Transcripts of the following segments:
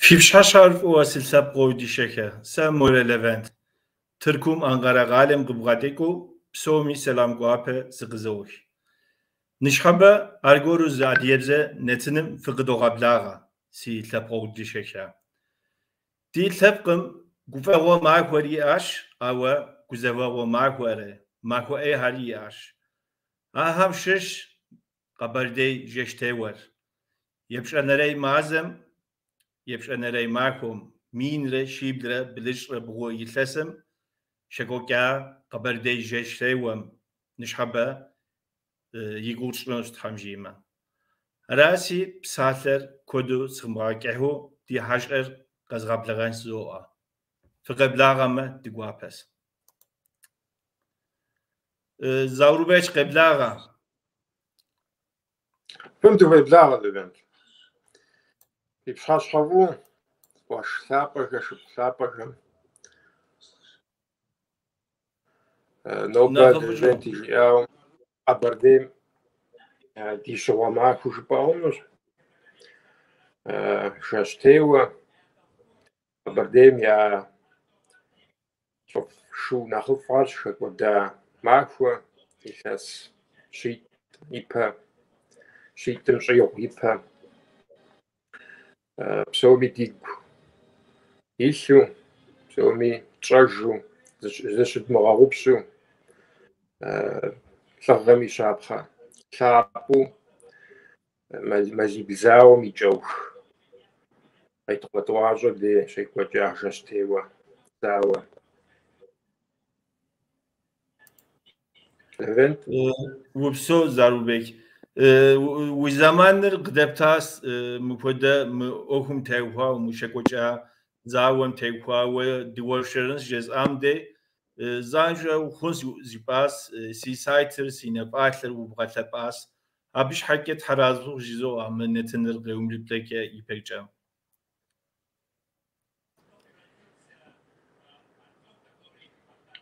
في بشاشر واسل سابقو دي شكا سامور ليفنت تركم أنقرة غالم قبغاتيكو بسومي سلام قوابة سقزوش نشخبة أرغورو زاديرزة نتنم فقدو غبلاغا سي سابقو دي شكا دي سابقم قفاغو معك وري أش أو قزاغو معك وري معك أي هاري أش أهم شش قبردي جشتور يبش أنا رأي معزم يبش أنا رأي معكم مين رأي شيبدرة بلش بغو يتلسم شكوكا قبردي جشتور نشحبة يقول شنو تحمجيما راسي بساتر كودو سمراكهو دي حجر قزغب لغان زوء فقبلاغا دقوابس زاورو بيش قبلاغا فهمتوا قبلاغا لبنت يبشاش حبو واش ثابك شب ثابك نوبة لبنتي أو أبرديم دي شوا معك وش باونوس شاشتيوا أبرديم يا شوف شو ناخذ فاش ودا معكوا يحس شيء يبها شيء تمشي يبها بسومي ديك يشو بسومي تشجو زشد مغاوبشو شغمي شابخا شابو مازي بزاو ميجوخ أيتقطواجو دي شيء وجاه جشتيوا زاو لفنت وبسو زاروبيك وزمانر قدبتاس مفودا اوهم تاوها ومشكوجا زاوم تاوها وديورشرنس جز امدي زانجا وخنس زيباس سي سايتر سينباتر وبغاتلباس ابيش حكيت حرازو جيزو امنتن القيوم لبلك يبيجا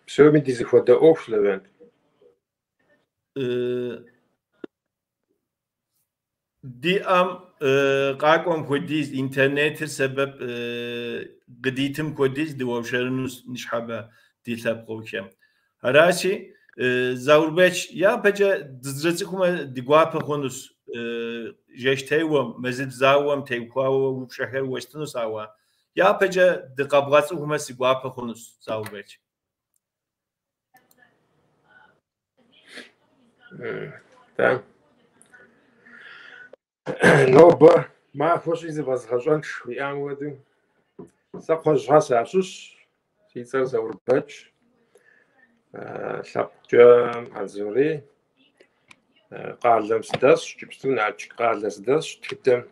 بسو من ديزي فودا اوف لفنت دي ام قاكم كوديز انترنت سبب قديتم كوديز دوشرنوس نشحبه دي تابقوكم هراشي زاوربيش يا بجا دزرزكم ديغوابا خونوس جشتيوم مزيد زاوم تيكواو وبشهر وستنوس اوا يا بجا دقبغاسكم سيغوابا خونوس زاوربيش تمام نوبة ما خوش إذا بزغجانش ويام ودو سقوش غاسة عشوش سيتر زورباتش سابجام عزوري قالم سداس جبستون عالش قال سداس تكتم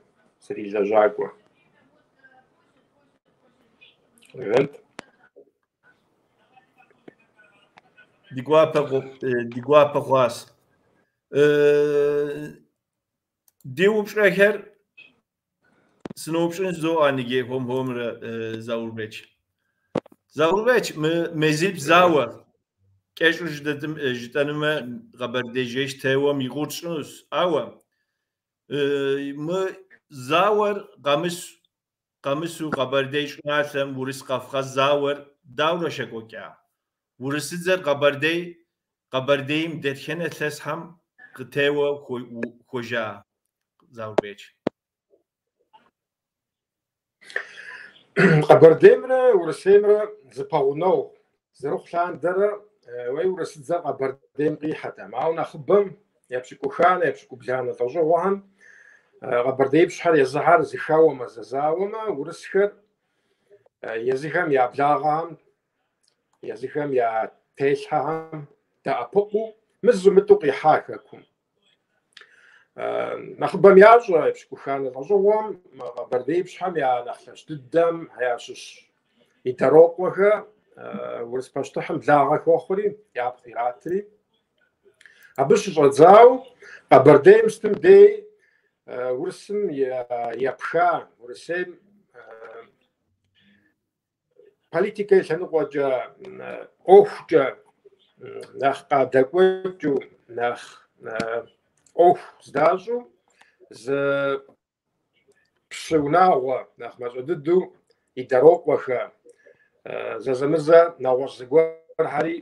سريلا جاقوا فهمت ديغوابا غواس ديو بشكر سنوبشن زو انيجي هم زاوربيش مزيب زاور كيشو جدتم غبرديجيش تيوم يغوتشنوس اوا م زاور قامسو غبرديش ناسم ورس قفقاز زاور داورا شكوكا ورسيزر قبرديم دتخن اساس هم قتيوه خوجا زاوربيش قبرديمرا ورسيمرا زباونو زروخ لان درا وي ورسيزر قبرديم قيحة معاونا خبم يبشكو خانة يبشكو بجانة طوجوهم قبرديم شحال يزهر زخاوما ززاوما ورسخر يزيخم يا بلاغام يزيخم يا تيشهم تأبقو مزو متوقي حاككم نخبم ياجو يبشكو خانة طوجوهم قبرديم شحال يا نخلش تدم هياشش يتروقوها ورسباشتحم بلاغك وخوري يا بخيراتري أبش رزاو قبرديم ستم دي ورسم يبخا ورسم политика шанугожа офжа нах qadagwaju nach of zdaju z пшыунагъуэ нэхъ мащӏэ дыдэу и дэрокъуэхэ зэзэмызэ нэгъуэщӏ зыгуэрхьэри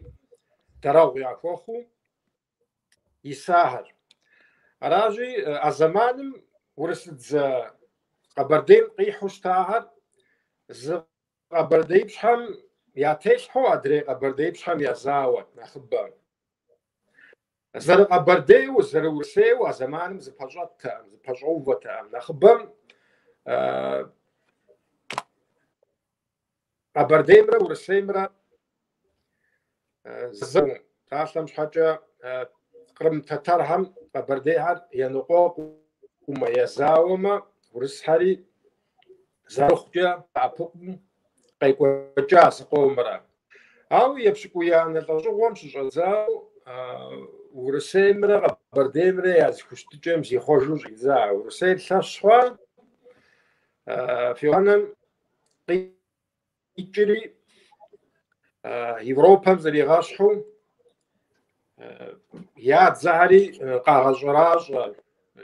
дэрэгъу яхуэхъуу исахьыр. Аращи, а зэманым урысыдзэ Къэбэрдейм къихьу щытахьэр зы къэбэрдеипщхьэм ятелъхьэу адрей къэбэрдеипщхьэм езауэт нэхъыбэ. Зэрыкъэбэрдейуэ, зэрыурысейуэ а зэманым зыпэщӏэттэӏым, зыпэщӏэувэтэӏым. Нэхъыбэм Къэбэрдеймрэ урысеймрэ псалъэм щхьэкӏэ Кърым-Татархэм Къэбэрдейхьэр еныкъуэкъумэ, езауэмэ, урысхьэри зэрыхъукӏэ ӏэпыкъум къекӏуэкӏа зыкъомрэ. Ауэ епщыкӏуиянэ лӏэщӏыгъуэм щыщӏэдзауэ урысеймрэ Къэбэрдеймрэ я зыхущытыкӏэм зихъуэжу щӏидза. Урысейр лъэщ хъуа, Феофанэм къикӏри Европэм зэригъэщхьу я дзэхьэри къагъэщӏэращӏэ,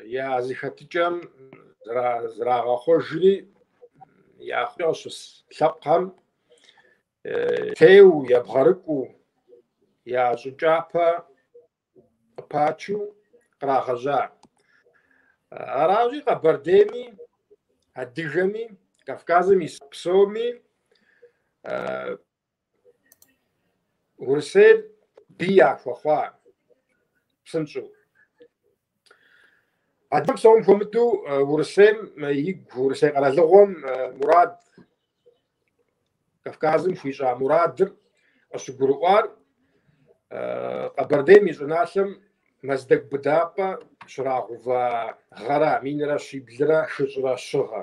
я зыхэтыкӏэм зрагъэхъуэжри яхъуэу щыс лъэпкъхэм теу, ебгъэрыкӏуу, я щӏыкӏапэ къыпачу кърагъэжьа. Аращи, Къэбэрдейми, адыгэми, Кавказым ис псоми урысейр бий яхуэхъуа псынщӏэу. Адыгэм псом хуэмыдэу урысейм игу, урысей къэралыгъуэм мурад, Кавказым хуищӏа мурадыр къыщыгурыӏуар Къэбэрдейм и щӏыналъэм Мэздэгу быдапӏэ щрагъува гъэра, минрэ щиблрэ хыщӏрэ щыгъэ.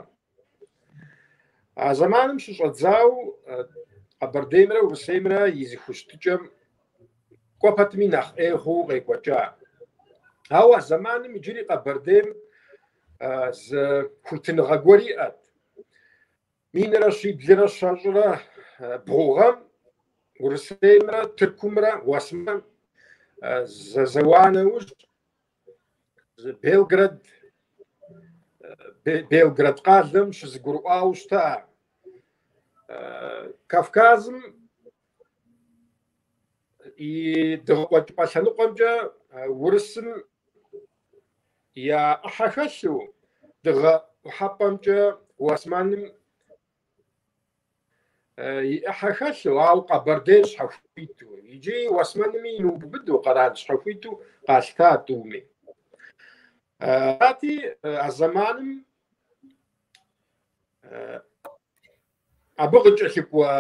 А зэманым щыщӏэдзауэ Къэбэрдеймрэ урысеймрэ и зыхущытыкӏэм кӏуэ пэтми нэхъ ӏей хъууэ къекӏуэкӏа. Ауэ а зэманым иджыри Къэбэрдейм зы хуитыныгъэ гуэр иӏэт. Минрэ щиблрэ щэщӏрэ бгъугъэм урысеймрэ тыркумрэ уэсмэ зэуа нэужь Белград къалэм щызыгурыӏуауэ щыта. Кавказым и дыгъэкӏуэкӏыпӏэ лъэныкъуэмкӏэ урысым я ӏыхьэ хэлъу, дыгъэ ӏухьэпӏэмкӏэ уэсмэным и ӏыхьэ хэлъу, ауэ Къэбэрдейр щхьэхуиту, иджы уэсмэнми иноубыду къэрал щхьэхуиту къалъытэ тӏуми. Арати, а зэманым абы къыкӏэлъыкӏуэ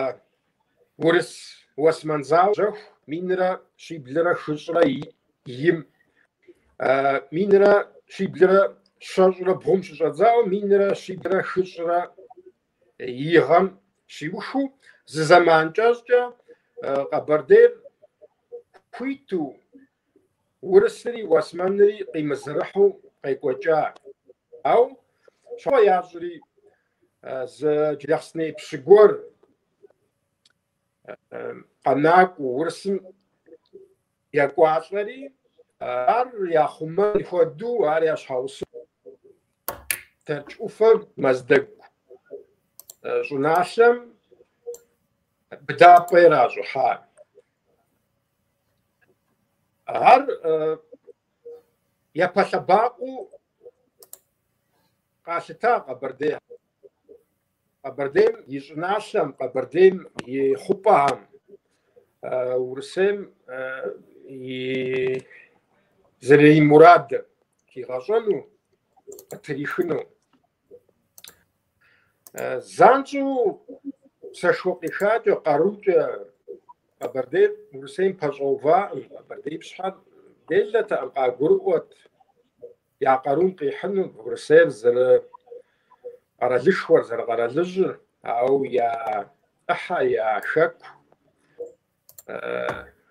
урыс уэсмэн зауэ щэху минрэ щиблрэ хыщӏрэ им, минрэ щиблрэ щэщӏрэ бгъум щыщӏэдзауэ минрэ щиблрэ хыщӏрэ и гъэм щиухыу зы зэман кӏэщӏкӏэ Къэбэрдейр хуиту урысри уэсмэнри къимызэрыхьу къекӏуэкӏа. Ауэ щхьэ ящӏри зы Джылахъстэней пщы гуэр къэнакӏуэу урысым екӏуалӏэри, ар яхъумэн хуэдэу, ар ящхьэусыгъу Тэрч ӏуфэм Мэздэгу щӏыналъэм быдапӏэ иращӏыхьа. Ар япэлъэбакъуэу къалъыта Къэбэрдейм. Къэбэрдейм и щӏыналъэм, Къэбэрдейм и хъупӏэхьэм, урысейм и зэрей мурадыр хигъэщӏэну, къытрихыну. Занщӏэу сэшхуэ къихакӏэ, къарукӏэ Къэбэрдейр урысейм пэщӏэуваӏым. Къэбэрдеипщхьэр делэтэӏым, къагурыӏуэт я къарум къихьыну, урысейр къэралышхуэр зэрыкъэралыжьыр, ауэ я ӏыхьэ, я хэку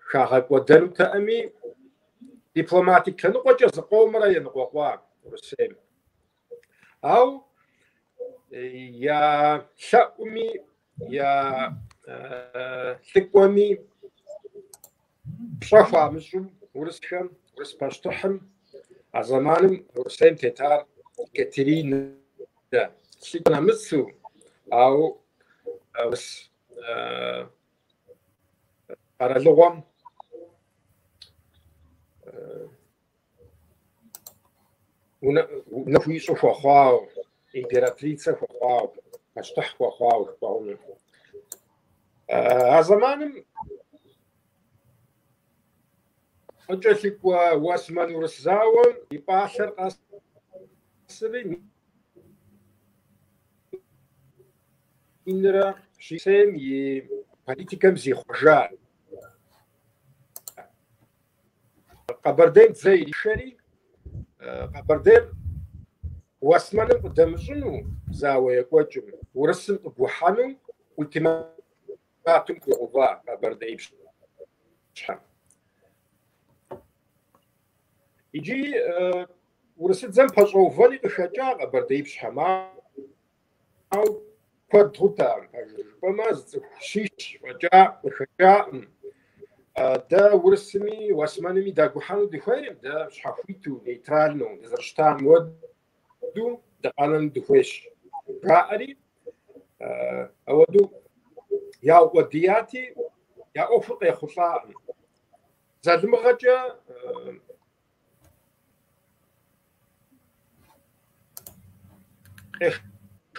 хагъэкӏуэдэнутэӏыми, дипломатик лъэныкъуэкӏэ зыкъомрэ еныкъуэкъуа урысейм. Ауэ я лъэӏуми, я лӏыкӏуэми пщӏэ хуамыщӏу урысхэм, урыс пащтыхьым а зэманым урысейм тетар Екатеринэ سيكون مسو أو بس على اللغة ونفوي شوفوا خاو إمبراطريца خاو أشتح خاو خاو زمان أجلك واسمان ورساوم يباشر قصري إنرا شيسم ي политикам زي خجا قبردين زي الشري قبردين واسمان قدام شنو زاوية كوجم ورسم بوحانو وتما تمكن غضاء قبردين شحن يجي ورسد زم بشوفني بشجاع قبردين شحن أو قد غطا بماز شيش وجاء بشجاع دا ورسمي واسمانمي دا جوحانو دي خيرم دا شحفيتو نيترالنو دزرشتان ودو دا قانن دخويش رائري أودو يا ودياتي يا أفق يا خطاء زاد مغجا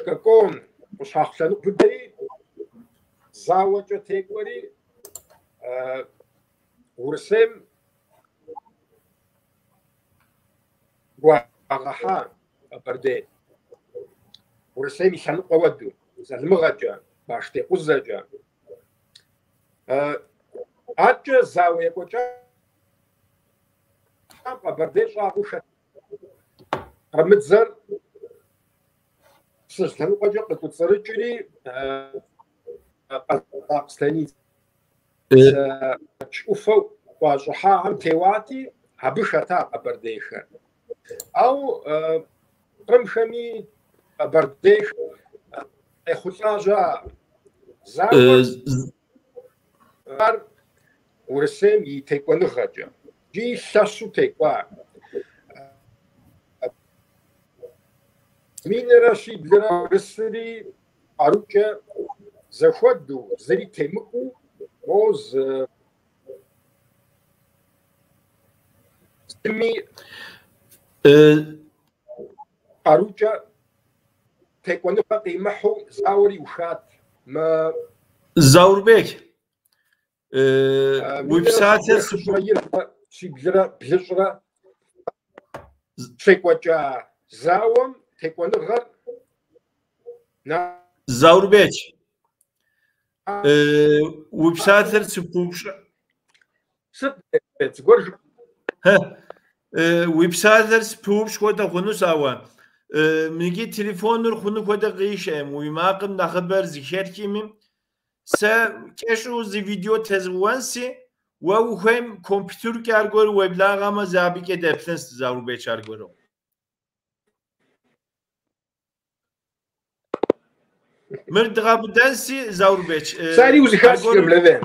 ككون مش هخلنو بدري زاوجة تيكوري ورسم وغحان بردين ورسم يشان قودو زاد مغجا باشتي قزجا أجا زاوية كوجا بردين شاقوشة رمتزر سجلن قوجا قد تصرجري قاقستاني تشوفوا واجحا عم تيواتي هبشتا برديشة أو رمشمي برديش خلاجة زاوية ورسم يتكوا نخرجا جي شاشو تكوا مين راشي بلرا رسري أروكا زخودو زري تيمكو موز سمي أروكا تكوا نخرجا محو زاوري وشات ما زاوربيك ويب سايت شي بلجرة شيكوا جا زاوم تكوا نغر زاوربيك ويب سايت سبوش تقول ويب سايت سبوش كودا خنو ساوا ميجي تليفونر خنو كودا قيشم ويماقم نخبر زيشير كيميم سه کشو زی ویدیو تزوانسی و او هم کامپیوتر کارگر وبلاغ اما زابی که دپسنس زارو بیچارگرو مرد قابدنسی زارو بیچ ساری وزی خرسیم لبن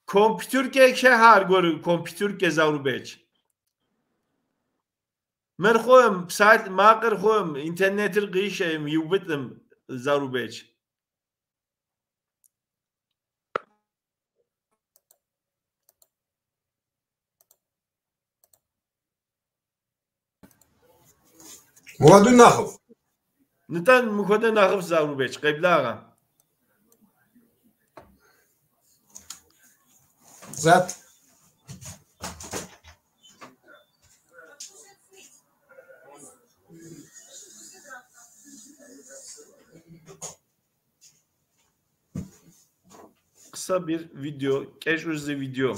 کامپیوتر که هرگر کامپیوتر که زارو بیچ من خوهم ساعت ماقر خوهم اینترنت القيشة يوبتم زارو بيج موادو ناخف نتان مخودا ناخف زارو بيج قبل آغا زات kısa bir video, casual video.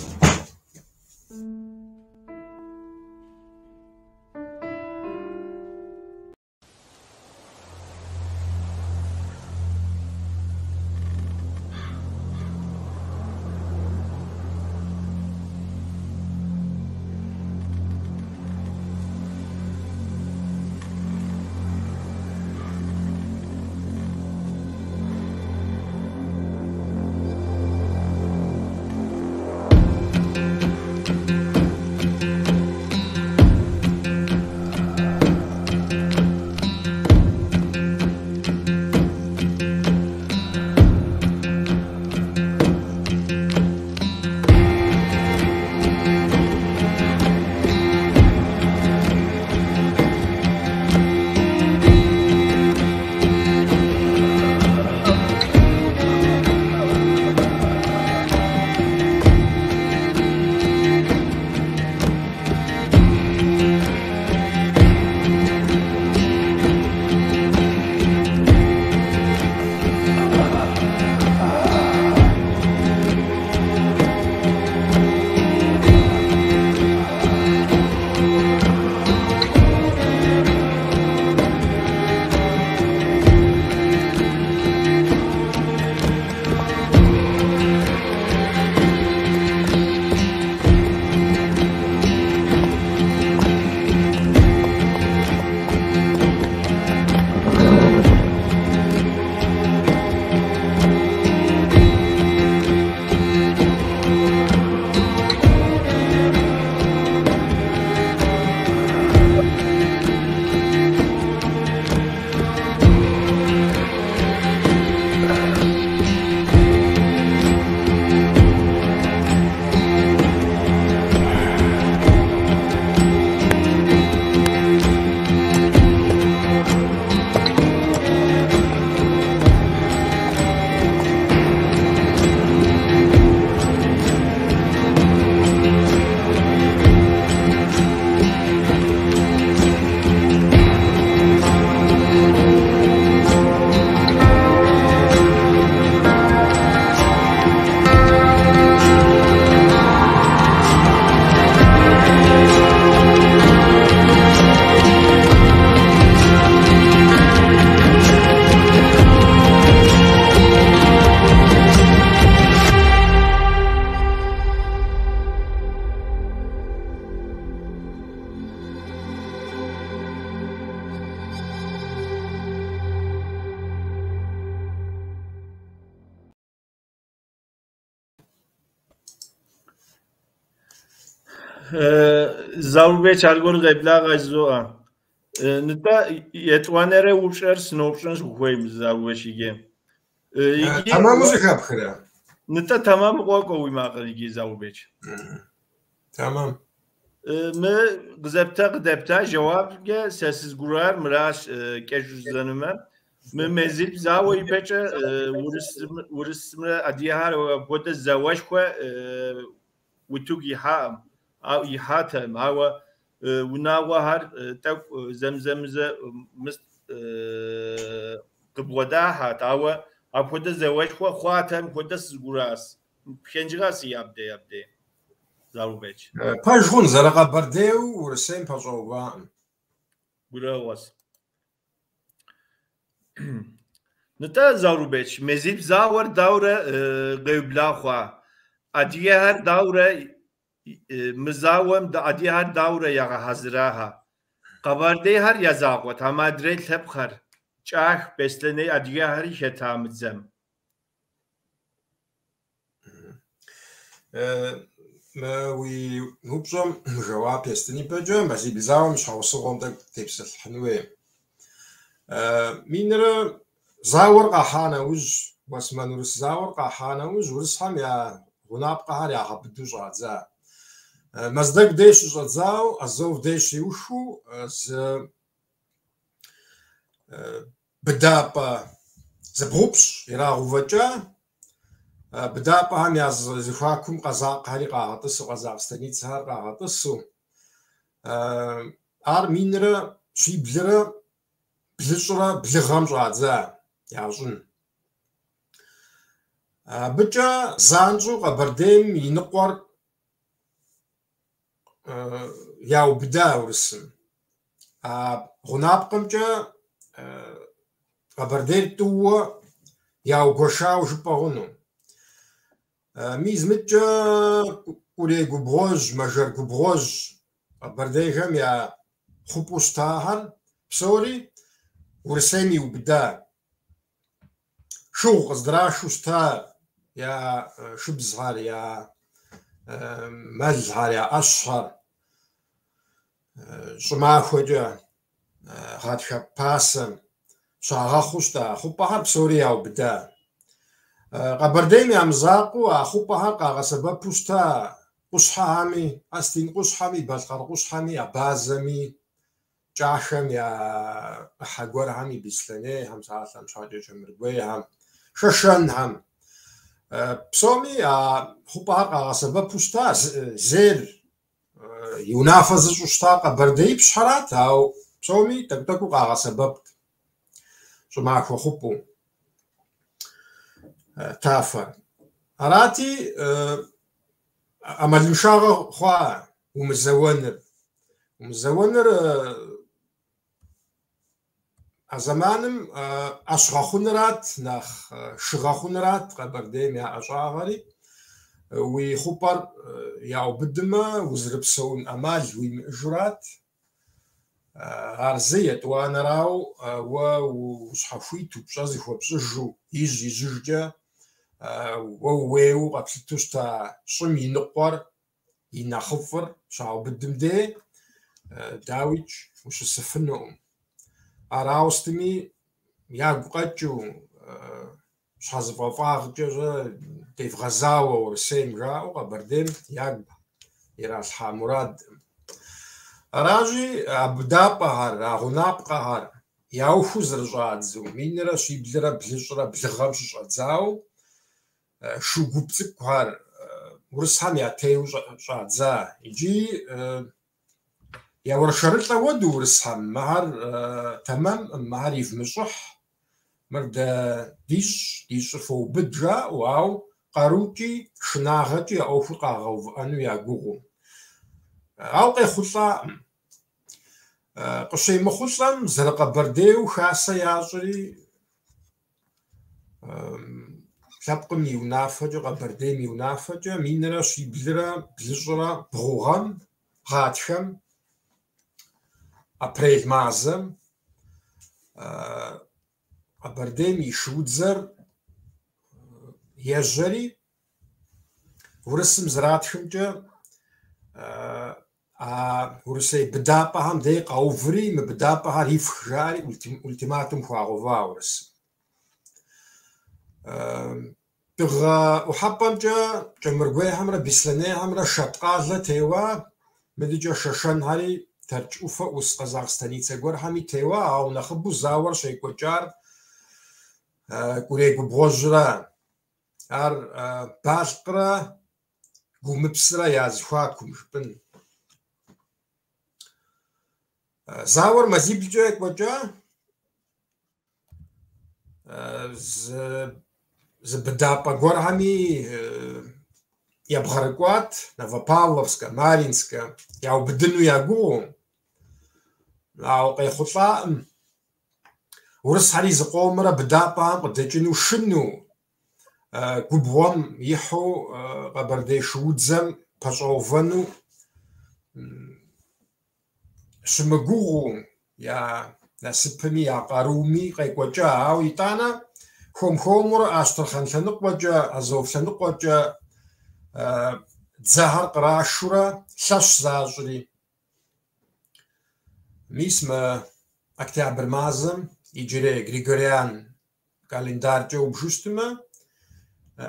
زاوبيش الجور قبلا غزوة نتا يتوانر وشر سنوبشنز خويم زاوبيش يجي تمام مزيكا بخير نتا تمام قوي ما قريجي زاوبيش تمام ما قدبتا جواب جا سيسز قرار مراش كجوز زنما مزيد زاوي بيجا ورسمنا أديها وبود الزواج خو وتوجي حام أو يحاتم هوا وناوا هر تك زمزم مست قبوداها تاوا أبود الزواج خو خواتم بود الزجراس بخنجراس يبدأ زاروبيج باجون زرقا برديو ورسين باجوبا براوس نتا زاروبيج مزيد زاور دورة قبلا خوا أديها دورة مزاوم دا أديها دورة يغا حزراها قبردي هر يزاقوة هما دريل تبخر چاخ بسلني أديها هر شتامزم وي نوبجم جواب يستني بجم بس بزاوم مش هوصلهم دك تبسل حنوي مينرا زاور قحانا وج واسمان ورس زاور قحانا وج ورسهم يا غناب قهر يا حبدو جادزا مزدك ديش جادزاو ازوف ديش يوشو از بدابا زبروبش يرا غوفجا بدابا هم يا زخاكم قزاق هاري قاطس قزاقستاني تسهر قاطسو ار مينرا شي بلرا بلشرا بلغام جادزا يعجن بجا زانجو قبرديم ينقور ياو بدا ورسم غناب قمجا قبرديم تو ياو قشاو جبغنو ميزمتجا قولي قبغوج مجر قبغوج قبرديم يا خبوستاهن بسوري ورسيمي وبدا شو قصدرا شو ستا يا شبزهار يا مزهار يا أشهر شما خوجا هاد شباسم شاغا خوشتا خوبها بسوريا وبدا قبرديم يا مزاقو خوبها قاغا سبب بوستا قصحامي أستين قصحامي بالقر قصحامي أبازمي جاشم يا حقور همي بيسلني هم ساعات هم شاجة جمرقوي هم ششن هم بسومي خوبها قاغا سبب بوستا زير ينافذ جوشتاقة بردي بشحرات أو بسومي تقدقو قاغا سبب شو معك خوبو تافر أراتي أمال مشاغ خوا ومزونر زمانم أشغخونرات نخ شغخونرات قبرديم يا أشغاري ويخبر يا بدما وزربسون أمال ويمجرات عرزية وأنا راو وصحفيتو بشازي خو بشجو يجي زوجة وويو قبلتوشتا شمي نقور ينخفر شاو بدم دي داويج وش السفنهم أراوستمي يا بقتشو شازف وفاق جزء تيف غزاوة ورسيم جاو قبردين يا يراس حامراد راجي أبدا بهار أغناب قهار ياوفو زرجات زو مينرا شي بلرا بلشرا بلغام شجاتزاو شو قبتك هار ورسهم يا تيو جاتزا يجي يا ورشرت ودو ورسهم مهر تمام مهر يفمشح مرد ديش فو بدجا واو قاروتي شناغتي أو فقا غوف أنو يا جوغو أوقي خلصا قشي مخلصا زرقا برديو خاصة ياجري شابقم يونافجا قبرديم يونافجا مينرا شي بلرا بلجرا بغوغم غاتشم أبريل مازم قبرديم يشودزر يجري ورسم زراتشمجا Урысей быдапӀэхэм дей къэуври, мы быдапӀэхэр ифх жари ультиматум хуагъэува Урыс. Дыгъэ ӀухьэпӀэмкӀэ КӀэмыргуейхьэмрэ Беслъэнейхьэмрэ Шэткъалэ теуа, мыдыкӀэ Шэшэнхьэри Тэрч Ӏуфэ Ӏус къэзакъ станицэ гуэрхэми теуа, ауэ нэхъыбэу зауэр щекӀуэкӀар Курей губгъуэжьрэ, ар балкърэ гумыпсрэ языхуакум жыпӀэн. Зауэр мазиблкӀэ екӀуэкӀа, зы быдапӀэ гуэрхэми ебгъэрыкӀуат, Новопавловскэ, Маринскэ, яубыдыну я гугъу, ауэ къехъулӀаӀым. Урысхьэри зыкъомрэ быдапӀэхэм къыдэкӀыну шыну, губгъуэм ихьу къэбэрдей шуудзэм пэщӀэувэну щымыгугъу, я насыпыми я къарууми къекӀуэкӀа. Ауэ итӀанэ хуэм-хуэмурэ Ащтырхъэн лъэныкъуэкӀэ, Азов лъэныкъуэкӀэ дзэхэр кърашурэ лъэщ защӀри. Мис мы октябрь мазэм иджырей Григориан календаркӀэ убжу щытымэ,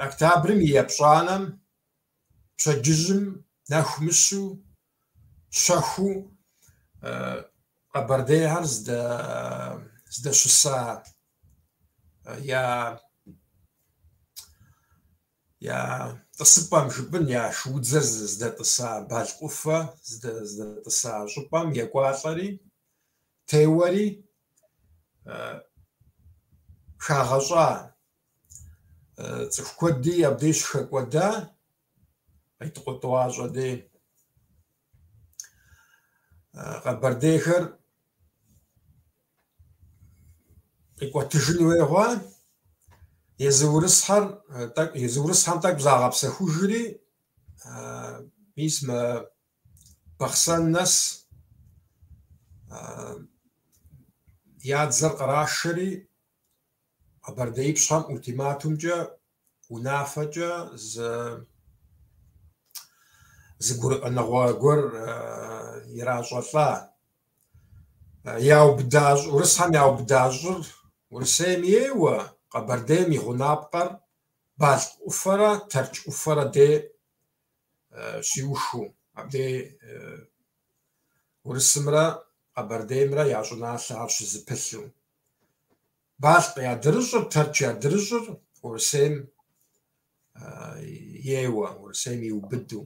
октябрым и епщӀанэм пщэдджыжьым нэху мыщу щэхуу Къэбэрдейхэр здэщыса я тӀысыпӀэм жыпӀэн, я шуудзэр здэтӀыса балкъуфэ, здэтӀыса щӀыпӀэм екӀуалӀэри, теуэри хагъэщӀа. Цӏыху куэди абдеж хэкӏуэда, къитӏукъутӏуа щӏэдей. Къэбэрдейхэр къикӏуэтыжын хуей хъуа, езы урысхьэм тӏэкӏу загъэпсэхужри, мис мы Бахъсэн нэс я дзэр кърашэри, Къэбэрдеипщхьэм ультиматумкӏэ, унафэкӏэ зы гурыӏуэныгъуэ гуэр иращӏэлӏа. Урысхьэм яубыда щӏыр Урысейм еуэ, Къэбэрдейм и гъунапкъэр балкъ ӏуфэрэ Тэрч ӏуфэрэ дей щиуху. Абдей Урысымрэ Къэбэрдеймрэ я щӏыналъэ ар щызыпылъу. Балкъ ядырыщӏыр, Тэрч ядырыщӏыр Урысейм еуэ, Урысейм иубыду.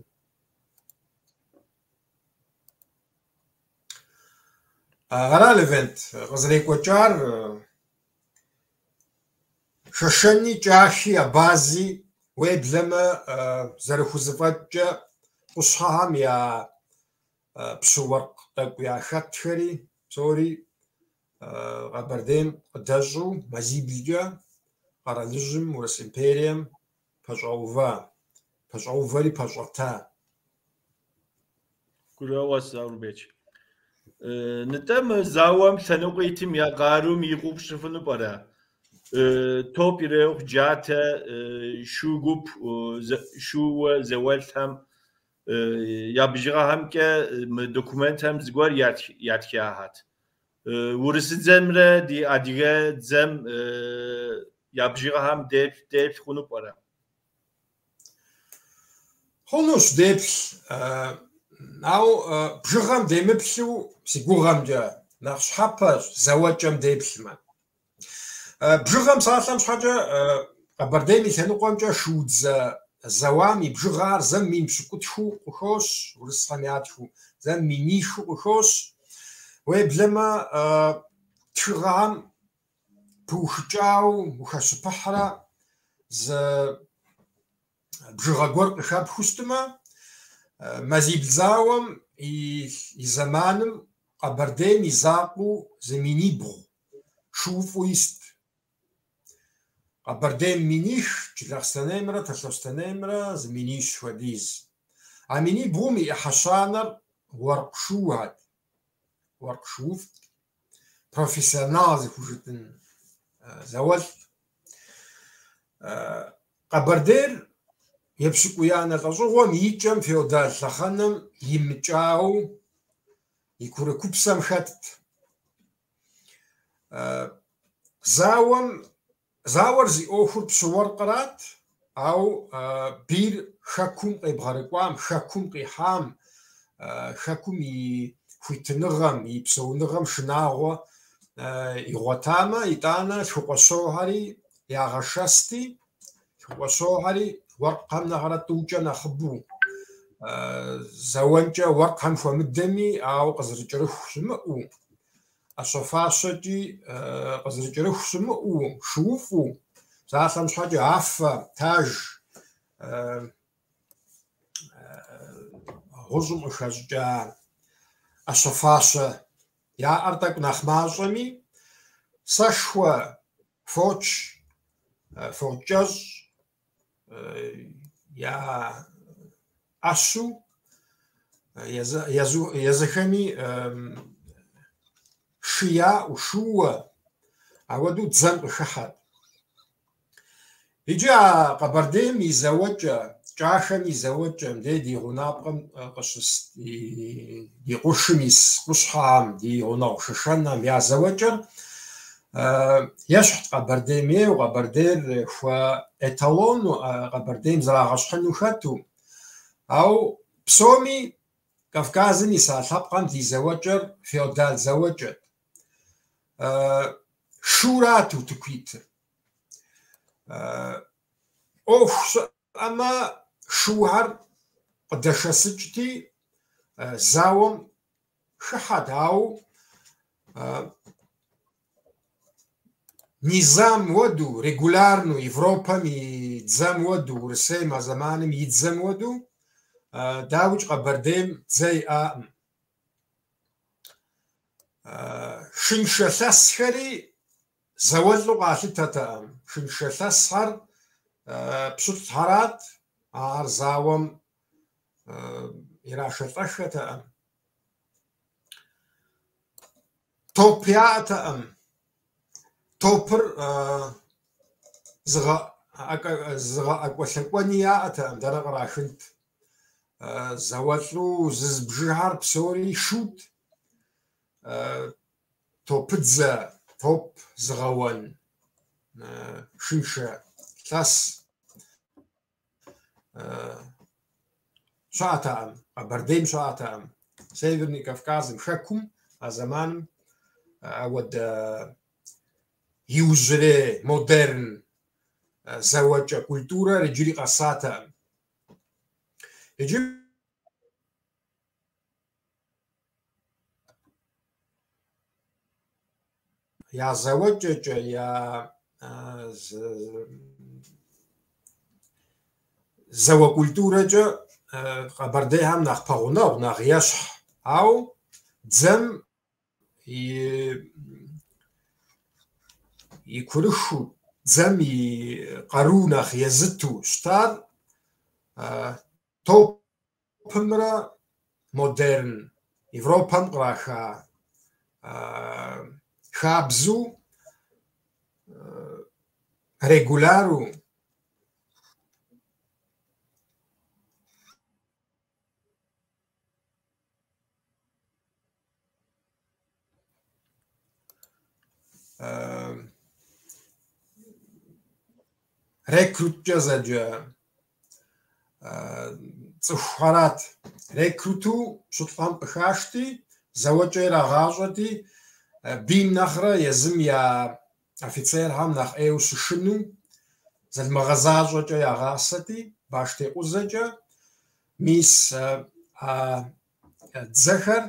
Ара Левент къызэрекӏуэкӏар Шэшэни Кӏахи Абази уеблэмэ зэрыхузэфӏэкӏкӏэ къущхьэхэм я пщы уэркъ тӏэкӏу яхэтхэри псори Къэбэрдейм къыдэщӏу мазиблкӏэ къэралыжьым, Урыс империем пэщӏэувэри пэщӏэта. Гурыӏуэ Заурбеч. Нытӏэ мы зауэм лъэныкъуэ итым я къарум икъуу пщыфыну пӏэрэ? Топ ирехъу джатэ шу гуп шууэ зауэлъхэм я бжыгъэхьэмкӏэ мы документхэм зыгуэр ятхыхьэт. Урысыдзэмрэ ди адыгэдзэм я бжыгъэхьэм деплъ хъуну пӏэрэ? Хъунущ деплъ. Ауэ бжыгъэм демыплъу си гугъэмкӏэ нэхъ щхьэпэщ зауэкӏэм деплъмэ. Бжыгъэм псалъэм щхьэкӏэ Къэбэрдейм и лъэныкъуэмкӏэ шуудзэ зауам и бжыгъэр зэм мин пщыкӏутху къыхощ, Урысхьэм ятху, зэм минишху къыхощ. Уеблэмэ тхыгъэхэм пыухыкӏауэ ухэщыпыхьрэ зы бжыгъэ гуэр къыхэпхыу щытымэ, мазибл зауэм и зэманым Къэбэрдейм и закъуэу зы минибгъу шууфӏу ист. Къэбэрдейм миниш, Джылахъстэнеймрэ Талъостэнеймрэ зы минищ хуэдиз. А минибгъум и ӏыхьэщанэр уэркъ шууэт, уэркъ шууфӏ, профессионал зыхужытын зауэлӏ. Къэбэрдейр епщыкӏуянэ лӏэщӏыгъуэм икӏэм феодал лъэхъэнэм имыкӏауэ и курыкупсэм хэтт. Зауэр зи ӏуэхур пщыуэр кърат, ауэ бийр хэкум къебгъэрыкӏуам, хэкум къихьам, хэкум и хуитыныгъэм, и псэуныгъэм шынагъуэ игъуэтамэ, итӏанэ лъхукъуэщохьэри ягъэшэсти, лъхукъуэщохьэри уэркъхэм нэхърэ тӏукӏэ нэхъыбэу, зэуэнкӏэ уэркъхэм хуэмыдэми, ауэ къызэрыкӏэрыху щымыӏэу, ӏэщэфащэкӏи къызэрыкӏэрыху щымыӏэу, шууфӏу, залъэм щхьэкӏэ афэ, таж, гъущӏым къыхэщӏыкӏа ӏэщэфащэ яӏэр тӏэкӏу нэхъ мащӏэми, сэшхуэ, фоч, фочӏэщӏ я ӏэщу езыхэми шы яӏэу, шууэ, ауэдэу дзэм къыхыхьэт. Иджы а Къэбэрдейм и зэуэкӏэ, кӏахэм и зэуэкӏэ, мыдей ди гъунапкъэм къыщыс, ди къуршым ис къущхьэм, ди гъунэгъу шышэнэм я зэуэкӏэр ещхьт Къэбэрдейм еу, Къэбэрдейр хуэ эталону, Къэбэрдейм зэрагъэщхьыну хэту. Ауэ псоми Кавказым ис а лъэпкъым ди зэуэкӏэр феодал зэуэкӏэт. Шурат утыкуитыр. ӏуэху щыӏэмэ шуухьэр къыдэшэсыкӏти, зауэм хыхьэт, ауэ низам уэду, регулярну, Европэм и дзэм уэду, Урысейм а зэманым и дзэм уэду, дауичӏ Къэбэрдейм дзэ иӏакъым. Шыншэ лъэсхэри зауэлӏу къалъытэтэкъым. Шыншэ лъэсхэр пщылӏхьэрат, ар зауэм ирашэлӏэххэтэкъым. Топ яӏэтэкъым. Топыр зыгъэӏэкӏуэлъэкӏуэни яӏэтэкъым, дэнэ кърахынт. Зауэлӏу зызыбжыхьэр псори шут. Топыдзэ, топ зыгъэуэн, шыншэ лъэс щаӏэтэкъым, Къэбэрдейм щаӏэтэкъым. Северный Кавказым хэкум а зэманым ауэдэ иужьрей, модерн зэуэкӏэ культурэр иджыри къэсатэкъым. Иджы я зэуэкӏэкӏэ, я зэуэ культурэкӏэ Къэбэрдейхэм нэхъ пэгъунэгъу, нэхъ ещхь. Ауэ дзэм и курыху, дзэм и къару нэхъ езыту щытар топымрэ модерн, Европэм къраха хабзу, регуляру, рекруткӏэ зэджэ цӏыхухьэрат. Рекруту щӏылӏэм къыхашти, зэуэкӏэ ирагъащӏэти, бийм нэхърэ езым я офицерхэм нэхъ ӏейуэ щышыну зэлмыгъэзащӏэкӏэ ягъасэти, баштекъузэкӏэ, мис а дзэхэр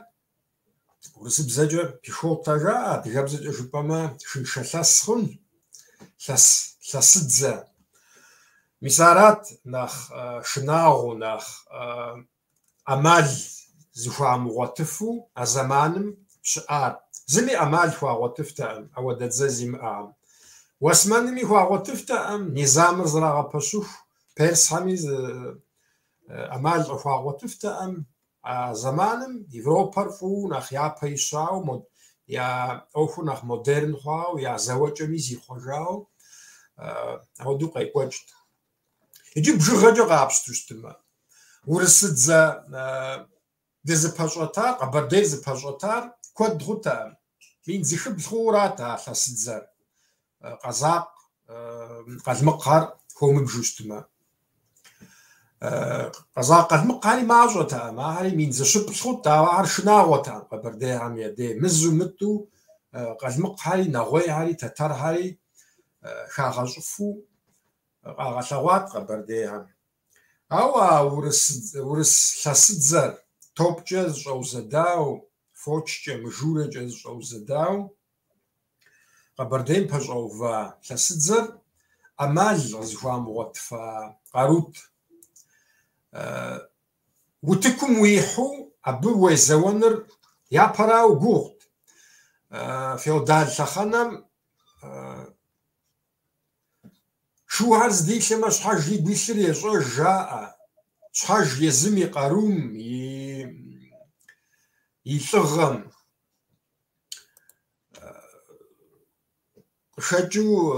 урысыбзэкӏэ пехота жаӏэ, адыгэбзэкӏэ жыпӏэмэ шыншэ лъэс хъун, лъэсыдзэ. Мис арат нэхъ шынагъуэу, нэхъ ӏэмал зыхуамыгъуэтыфу а зэманым щыӏар. Зыми ӏэмал хуагъуэтыфтэкъым, ауэдэ дзэ зимыӏэм. Уэсмэнми хуагъуэтыфтэкъым, низамыр зрагъэпэщыху, Персхэми ӏэмал къыхуагъуэтыфтэкъым. А зэманым Европэр фӏыуэ нэхъ япэ ищауэ, я ӏуэхур нэхъ модерн хъуауэ, я зэуэкӏэми зихъуэжауэ, ауэдэу къекӏуэкӏт. يجيب بجغة قابس تشتما ورسدزة دزباجوتار قبردي زباجوتار كود غوتا مين زيخب خورات حسدزة قزاق قزمقهر هم بجوستما قزاق قزمقهري ما عجوتا ما هري مين زشب خوتا وعرشنا غوتا قبردي عم يدي مزو متو قزمقهري نغوي هري تتر هري خاغشفو قاغشوات قبردي عم أو ورس لاسدزر توب جاز جوزداو فوتش مجورة جاز جوزداو قبردين بجوفا لاسدزر أمال زوام وطفا قاروت وتكم ويحو أبو ويزونر يابراو جوغت فيودال تخنم شو هرز ديك لما شحاج لي بيشري يجو جاء شحاج يزم يقاروم يثغم شاجو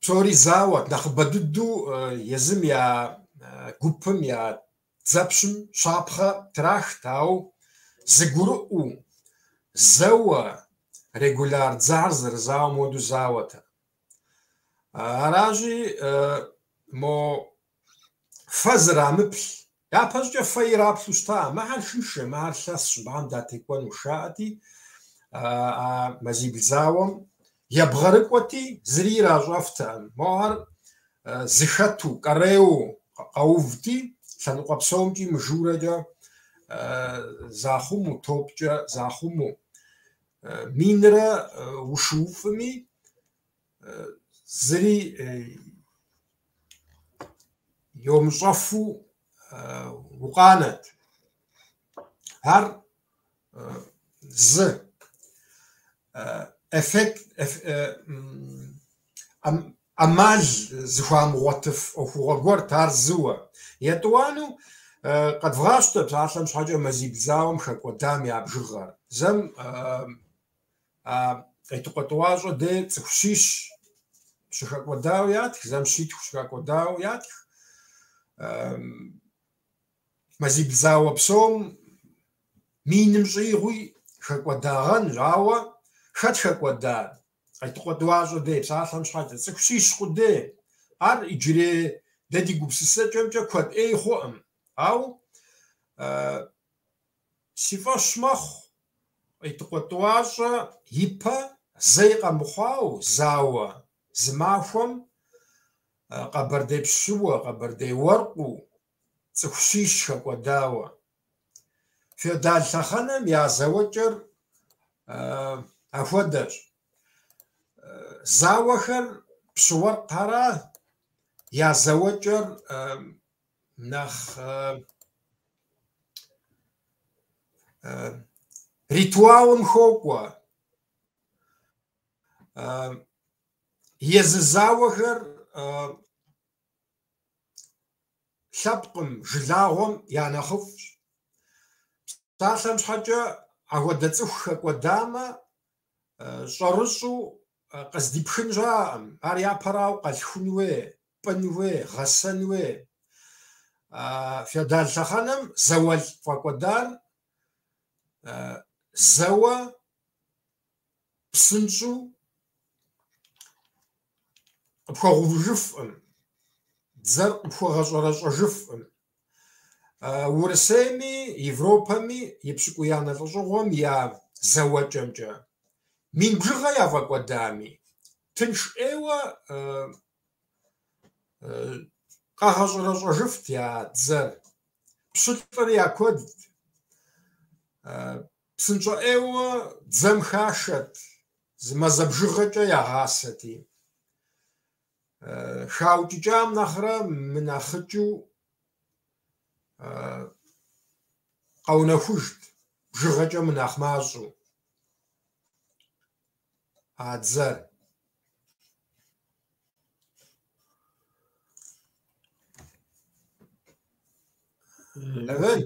بصوري زاوت نخبددو يزم يا قوبم يا زبشم شابخة تراخ تاو زغرؤو زوا ريغولار زارزر زاو مودو زاوتا راجي مو فزرا مبل يا باسجا فايرا بسوستا ما هالشوشه ما هالشاس بعم داتيكون وشاتي مزيب زاوم يبغرقوتي زري راجوفتا مهر زخاتو قريو قوفتي سنقبسومتي مجورجا زاخومو توبجا زاخومو مينرا وشوفمي زري يوم صفو وقانت هر ز افكت امال زخام وطف او غور تار زوا يتوانو قد فغاشت بصراحه مش حاجه مزيد زاوم خك قدام يا بجغر زم ايتقطواجو دي تخشيش شخك وداو ياتك زمشيت شخك وداو ياتك مزيب زاو بسوم مين مشيغوي شخك وداغن جاوا شخك ودا ايتقطواجو دي بصراحه مش حاجه تخشيش قدي ار يجري ددي قبسسه جمجا كود اي خوم او سيفاش مخ ايتقطواجو يبا زيقه مخاو زاوا زمافهم قبردي بشوة قبردي ورقو تخشيش شكوداوا في دال تخنم يا زوجر أفودر زاوخر بشور قرا يا زوجر نخ ريتواو مخوكوا يززاوخر شابقم جلاغم يعني خف تعلم حاجة أود تسخك قدامه شرشو قصدي بخنجا أريا براو قلخنوي بنوي غسنوي في دار شخنم زوال فقدار زوا بسنجو بخوجفم زرق بخوجفم ورسامي يوروبامي يبشكو يانا لجوغم يا زواجمجا من بجغا يا فقدامي تنش ايوا قهجرجفت يا زر بشطر يا كود بسنجو ايوا زم خاشت زما زبجغا يا غاستي خاوتي جام نخرة من أخجو قونا خجد جغجا من أخمازو هادزر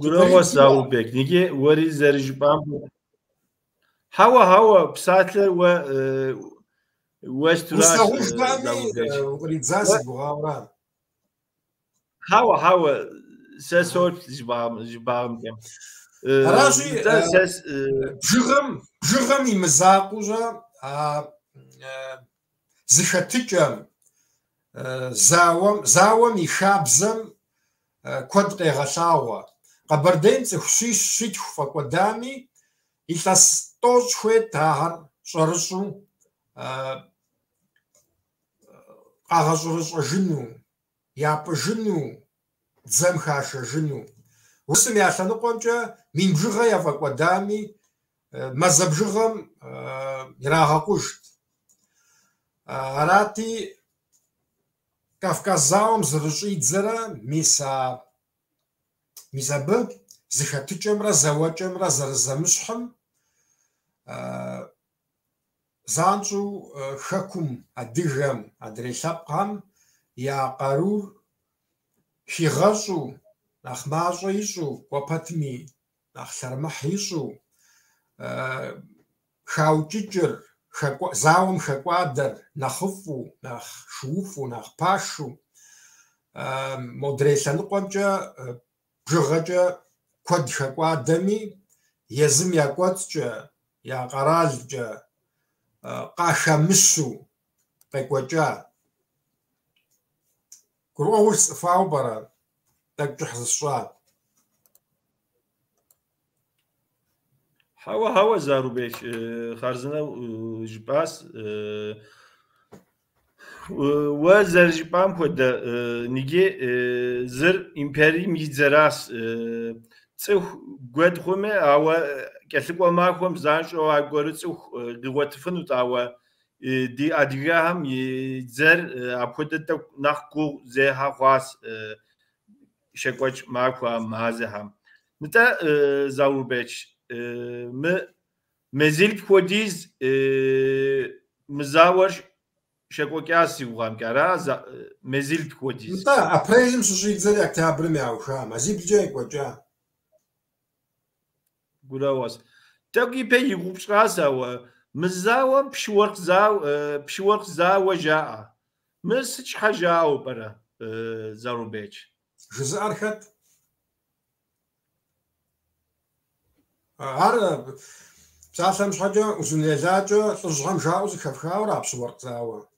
قرأوا ساو بيك نيجي وري زرج بام هوا بساتلر و وستغوش بامي وريد زاسي بغاوران هوا سسولف جبام كم راشي بجغم يمزاقوجا زخاتيجم زاوم يخابزم كود قيغشاوا قبردين تخشيش شيتخ فقدامي يلاس توج خوي تاهر شرشو قاغشرش جنو ياب جنو زم خاش جنو وسم يعلن قومجا من بجغا يفقدامي مزبجغم يراغقوشت راتي كافكازاوم زرشيد زرا ميسا ب زخاتيجمرا زواجمرا زرزمشحم زانجو خكم اديجم ادريشابقام يا قارور شيغاشو نخماجو يشو وباتمي نخشرمح يشو خاوجيجر زاوم خكوادر نخفو نخشوفو نخباشو مودريشان قومجا بجغجا كود خكوادمي يزم ياكوتجا يا قرالجا قاشا مشو قيكوجا كروش فاوبرا تجحز الشوال هوا زارو بيش خارزنا جباس وزر جبام خود نيجي زر إمبري ميزراس تسوح قد خومه أو كسبوا ما خوم زانش أو أقول تسوح قوات فنو تاوا دي أديهم يزر أبخد تك نخكو زها خاص شكوش ما خوام هذا نتا زارو بيش مزيل خوديز مزاورش شكوكاسي وغام كارا مزيل خوديز نتا أبريزم سوشيد زي أكتابر مياوشا مزيل جاي وجا قراواس تاقي بي يغوبش راسا و مزاوم بشورق زاو جاء مسج حاجاو برا زارو بيش جزء أرخت عار بصراحة مش حاجة وزنيزاجة تزغم جاو زكفخاو رابس ورق زاوة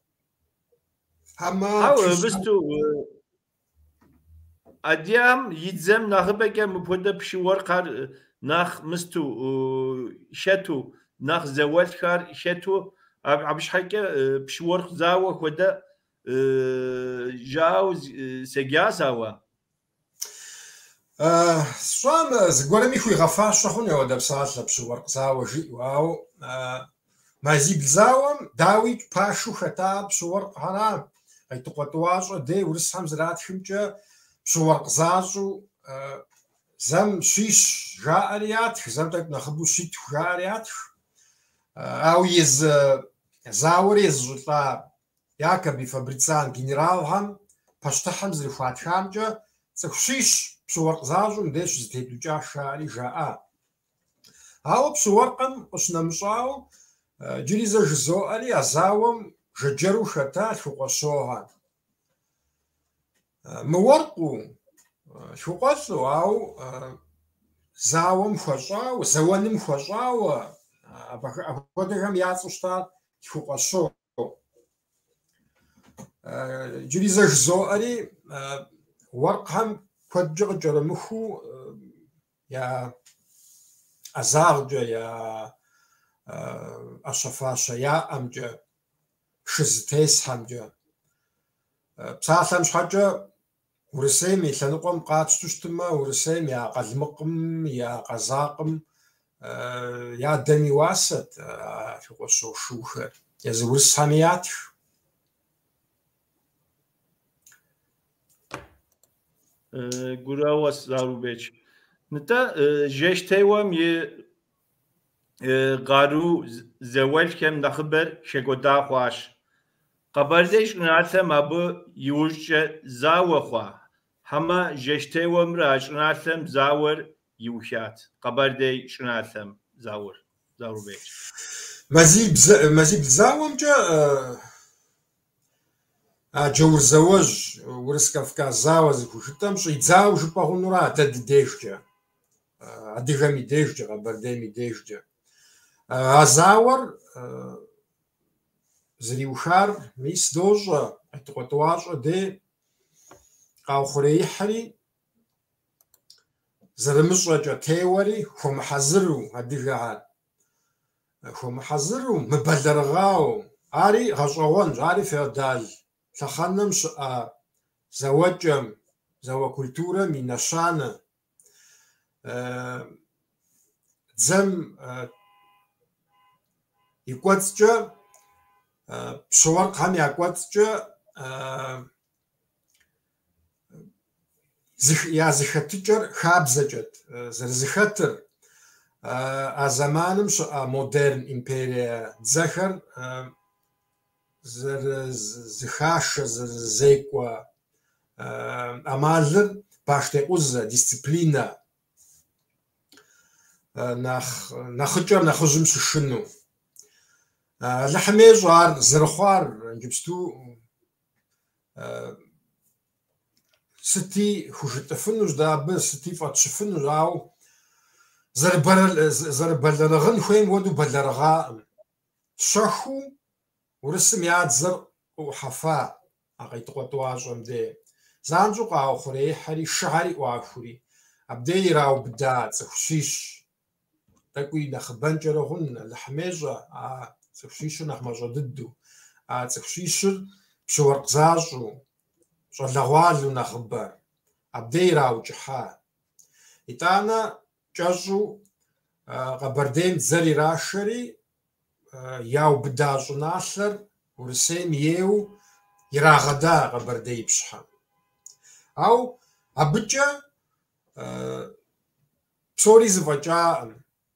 هاو بستو أديام يتزم ناخبك مبودا بشورق ناخ مستو شتو ناخ زوال خار شتو عبش حاجة بشورق زاوة خودا جاو سجاساوة شام زغورمي خوي غفاش شخون يودا بصراحة بشورق زاوة جي واو ما زيب زاوم داوي باشو خطاب بشورق هنا اي تقطواجو دي ورسهم زرات خمجة بشورق زاجو زم شيش جاريات زم تك نخبو شيت جاريات او يز زاوري زوطا ياكبي فابريتسان جنرالهم باشتحم زي فاتخامجة سخشيش بشورق زاجو مديش زتيدو جا شاري جاء هاو بشورقم قشنا مشاو جريزة جزوالي ازاوم ججرو شتا شوقشوها مورقو شوقشو او زاوم خشاو زوانم خشاو ابغادهم ياسوشتا شوقشو جريزة جزوالي ورقهم كجر جرمخو يا ازارجا يا اشفاشا يا امجا شزتيس همجا بصراحة مش حاجة ورسيم يتلنقم قاتشتما ورسيم يا قلمقم يا قزاقم يا دمي واسط في قصو شوخة يا زور الساميات قراوس زارو بيش نتا جيشتيوام قارو زوال كم نخبر شكودا خواش قبردش نعلم أبو يوش زاو خوا هما جيشتيوام راش نعلم زاور يوشات قبردش نعلم زاور زارو بيش مزيب زاوم جا Джаур зауэж Урыс Кавказ зауэ зыхуишытӀэм щӀидзауэ жыпӀэ хъунура дэ дыдежкӀэ, адыгэм и дежкӀэ, къэбэрдейм и дежкӀэ. А зауэр зриушар мис дощӀэ, къетӀуэтӀуащӀэ дей къаухъуреихьри зэрымыщӀэкӀэ теуэри хуэмыхьэзыру адыгэхьэр, хуэмыхьэзыру мыбэлэрыгъауэ, ари гъэщӀэгъуэнщ, ари феодал лъэхъэнэм щыӀэ зауэкӀэм, зауэ культурэм и нэщанэ. Дзэм и кӀуэцӀкӀэ, пщыуэр кхъэм я кӀуэцӀкӀэ я зыхэтыкӀэр хабзэкӀэт зэрызыхэтыр. А зэманым щыӀэ модерн империе дзэхэр зэрызыхашэ, зэрызекӀуэ Ӏэмалыр баштекъузэ, дисциплинэ, нэхъыкӀэм нэхъыжьым щышыну. Лыхьымей щӀар зэрыхъуар иджыпсту сыти хужытӀыфынущ дэ абы, сыти фӀэтщыфынущ, ауэ зэрыбэлэрыгъын хуейм хуэдэу бэлэрыгъаӀым. Щэхуу Урысым я дзэр къыӀухьэфа а къитӀуэтӀуащӀэм де. ЗанщӀэу къаухъуреихьэри шыгъэри Ӏуахури. Абдей ираубыда цӀыху щищ. ТӀэкӀуи нэхъыбэнкӀэрэ хъун, лыхьымей щӀэ, а цӀыху щищыр нэхъ мащӀэ дыдэу. А цӀыху щищыр пщыуэркъ защӀэу, щӀалэгъуалэу нэхъыбэр. Абдей ираукӀыхьа. ИтӀанэ кӀэщӀу Къэбэрдейм дзэр ирашэри, яубыда щӀыналъэр Урысейм еуэу ирагъэда Къэбэрдей ипщхьэм. Ауэ абыкӀэ псори зэфӀэкӀаӀым.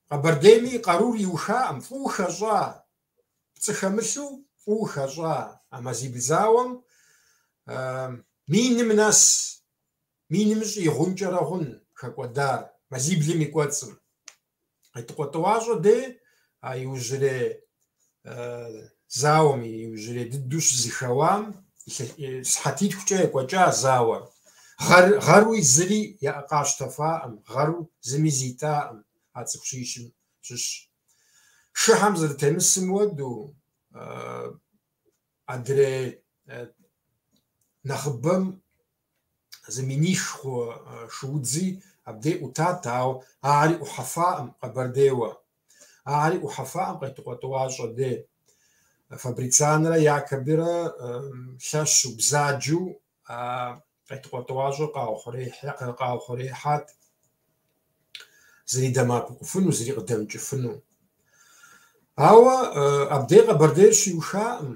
Къэбэрдейми къарур иухаӀым, фӀыуэ хэщӀа, пцӀы хэмылъу фӀыуэ хэщӀа. А Мазибл зауэм миным нэс, миным щӀигъункӀэрэ хъун хэкӀуэдар Мазиблым и кӀуэцӀым. КъитӀуэтӀуащӀэ дей а иужьрей зауэм, иужьрей дыдэу щызыхэуам сыхьэтитхукӀэ екӀуэкӀа зауэр. Гъэрууи зыри къащтэфаӀым, гъэру зыми зитӀаӀым а цӀыху щищым щыщ. Шыхьэм зэрытемысым хуэдэу адрей нэхъыбэм зы минишхуэ шыудзи абдей Ӏутат, ауэ ари ӀухьэфаӀым Къэбэрдейуэ. Ари ӀухьэфаӀым къетӀуэтӀуащӀэ дей. Фабрицанрэ Якобрэ лъэщу, бзаджэу къетӀуэтӀуащӀэ къаухъуреихьат зыри дэмапыӀуфыну, зыри къыдэмыкӀыфыну. Ауэ абдей Къэбэрдейр щиушаӀым.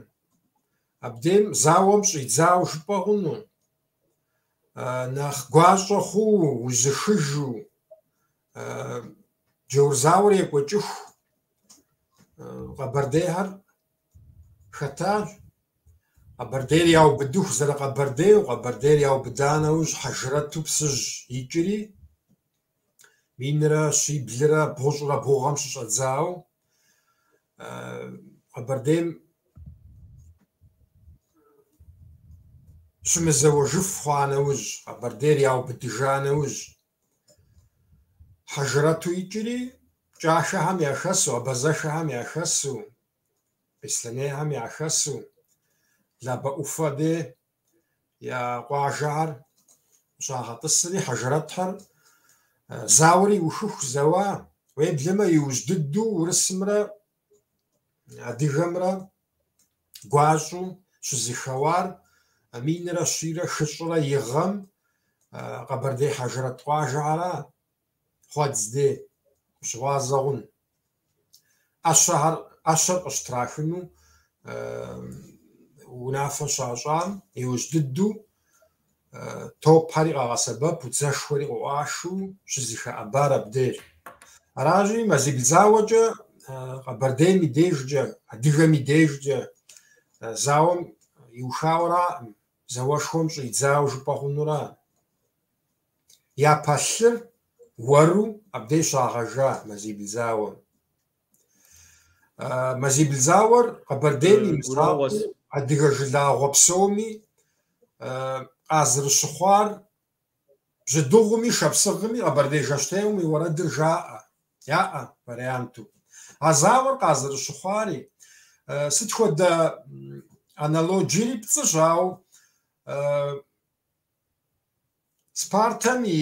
Абдейм зауэм щӀидзауэ жыпӀэ хъуну, нэхъ гуащӀэ хъууэ, узыхыжу, джаур зауэр екӀуэкӀыху Къэбэрдейхэр хэтащ. Къэбэрдейр яубыдыху зэрыкъэбэрдейуэ, Къэбэрдейр яубыда нэужь Хьэжырэту Псыжь икӀри, минрэ щиблрэ бгъущӀрэ бгъугъэм щыщӀэдзауэ, Къэбэрдейм щымызэуэжыф хъуа нэужь, Къэбэрдейр яубыдыжа нэужь, Хьэжырэту икӀри, кӀашэхэм яхэсу, абазэшэхэм яхэсу, Беслъэнейхэм яхэсу, Лабэӏуфэ дей я къуажэхьэр щагъэтӏысри, Хьэжырэтхьэр зауэри иухыху зэуа. Уеблэмэ иужь дыдэу Урысымрэ Адыгэмрэ гуащӀу щызыхэуар минрэ щирэ хыщӀрэ и гъэм Къэбэрдей Хьэжырэт къуажэхьэра. Хъуэдз дей щыгъуазэ хъун. Ӏэщэр къыщытрахыну унафэ щащӀам иужь дыдэу топхьэри къагъэсэбэпу, дзэшхуэри къыӀуашу щызыхэӀэбар абдейр. Аращи, Мазибл зауэкӀэ Къэбэрдейм и дежкӀэ, Адыгэм и дежкӀэ зауэм иухауэраӀым, зауэшхуэм щӀидзауэ жыпӀэ хъунура. Япэ лъыр уэру абдей щагъэжа Мазибл зауэм. Мазибл зауэр Къэбэрдейм имызакъуэу адыгэ жылагъуэ псоми къазэрыщыхъуар бжьыдыгъуми шапсыгъми Къэбэрдей Жэщтеум и уэрэдыр яӏэ варианту. А зауэр къазэрыщыхъуари сыт хуэдэ аналогиери пцӏыщ, ауэ Спартэм и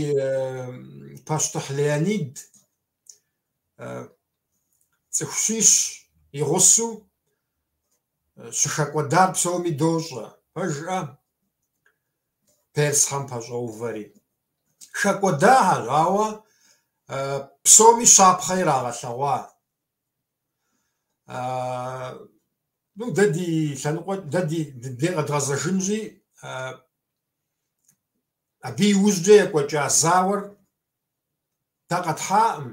пащтыхь Леонид цӏыху щищ игъусэу щыхэкӏуэдар псоми дощӏэ. Пэжымэ Персхэм пэщӏэувэри. Хэкӏуэдахьэщ, ауэ псоми щапхъэ ирагъэлъэгъуа. Дэ ди лъэныкъуэ, дэ ди къэдгъэзэжынщи, абы иужькӏэ екӏуэкӏа зауэр дэ къэтхьаӏым.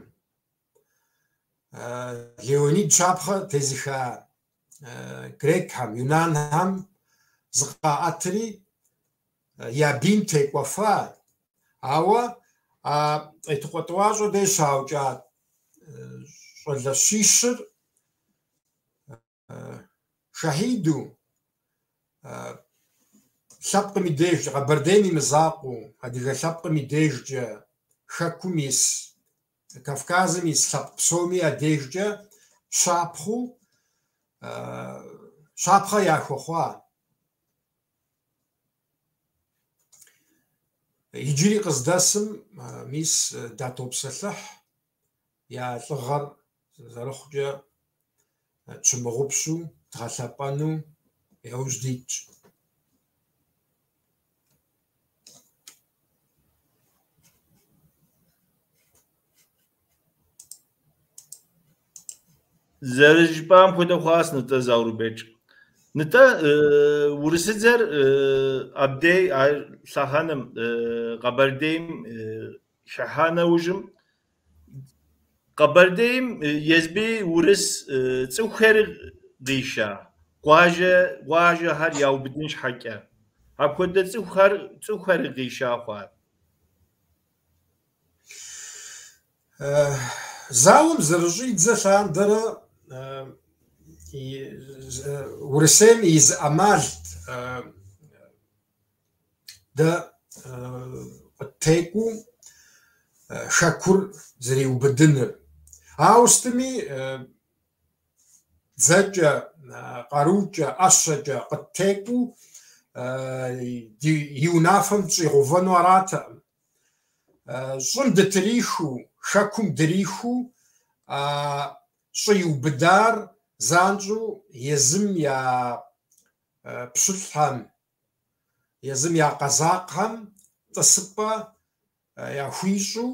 Леонид щапхъэ тезыха грекхэм, юнанхэм зыкъаӏэтри я бийм текӏуэфа. Ауэ къетыкъуэ тӏуащӏэ дей щаукӏа щӏалэ щищыр шахиду лъэпкъым и деж, Къэбэрдейм и мызакъуэу, адыгэ лъэпкъым и дежкӏэ, Хэкум ис, Кавказым ис лъэпкъ псоми я дежкӏэ щапхъэ яхуэхъуа. Иджыри къыздэсым мис датопсэлъыхь я лӏыгъэр зэрыхъукӏэ чымыгъупщу дгъэлъэпӏэну яужь дитщ. Зэрыжыпӏам хуэдэ хъуащ нытӏэ Заурбеч. Нытӏэ урысыдзэр абдей лъэхъэнэм Къэбэрдейм хыхьа нэужьым Къэбэрдейм езыби урыс цӏыхухэр къища, къуажэхэр яубыдын щхьэкӏэ. Апхуэдэ цӏыхухэр къища хъуат. Зауэм зэрыщӏидзэ лъандэрэ Урысейм и зы ӏэмалт дэ къыттекӏуу Хэкур зэриубыдыныр. Ауэ стыми дзэкӏэ, къарукӏэ, ӏэщэкӏэ къыттекӏуу и унафэм щӏигъэувэну аратэкъым. Щӏым дытырихыу, Хэкум дырихыу, щӏы иубыдар занщӏэу езым я пщылӏхэм, езым я къэзакъхэм тӏысыпӏэ яхуищӏу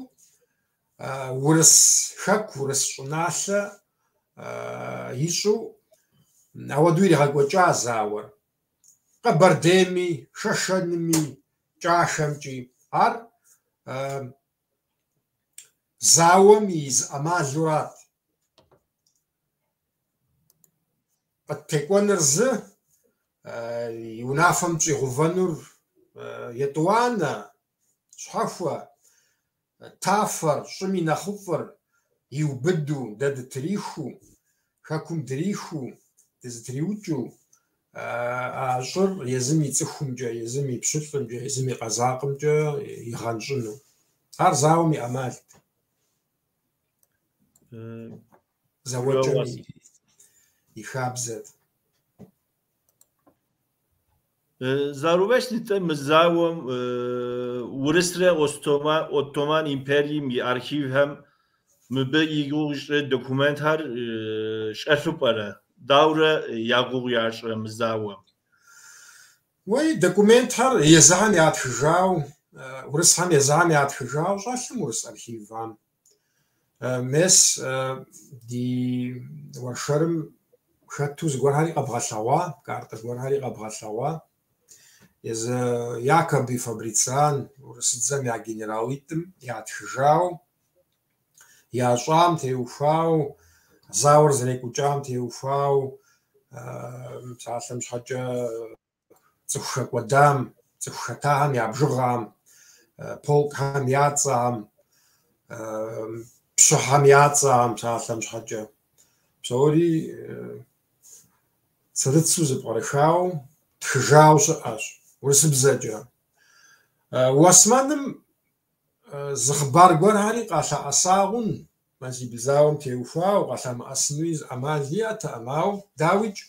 урыс Хэку, урыс щӏыналъэ ищӏу ауэдэу иригъэкӏуэкӏа зауэр. Къэбэрдейми, Шэшэнми, КӀахэмкӀи. Ар зауэм и зы ӏэмалурат. Къыттекӏуэныр зы, и унафэм щӏигъэувэнур етӏуанэ, щхьэхуэ, тафэр, щӏым и нэхъыфӏыр иубыду, дэ дытырихыу, Хэкум дырихыу, дызытриукӏыу, а щӏыр езым и цӏыхумкӏэ, езым и пщылӏымкӏэ, езым и къэзакъымкӏэ игъэнщӏыну. Ар зауэм и ӏэмалт. Зауэкӏэм и хабзэт. Зарубеж нытӏэ мы зауэм Урысрэ Оттоман империем и архивхэм мыбы игугъущӏрэ документхэр щӏэлъу пӏэрэ? Дауэрэ ягугъу ящӏрэ мы зауэм? Уей, документхэр езыхьэм ятхыжауэ, Урысхэм езыхьэм ятхыжауэ щӏэлъым урыс архивам. Мес ди уэршэрым хэту зыгуэрхэри къэбгъэлъэгъуа, картэ гуэрхэри къэбгъэлъэгъуа. Езы Якоби Фабрициан урысыдзэм я генералитӏым ятхыжауэ, ящӏам теухуауэ, зауэр зэрекӏуэкӏам теухуауэ, псалъэм щхьэкӏэ цӏыху хэкӏуэдам, цӏыху хэтагъэм я бжыгъэм, полкхэм я цӏэм, пщыхьэм я цӏэм, псалъэм щхьэкӏэ. Псори цырыцу зыпкърыхауэ, тхыжауэ щыӏэщ. урысыбзэкӏэ. Османым зы хъыбар гуэрхьэри къалъэӏэсагъун мазибл зауэм теухуауэ къалъэмыӏэсынуи ӏэмал иӏэтэӏым, ауэ дауичӏ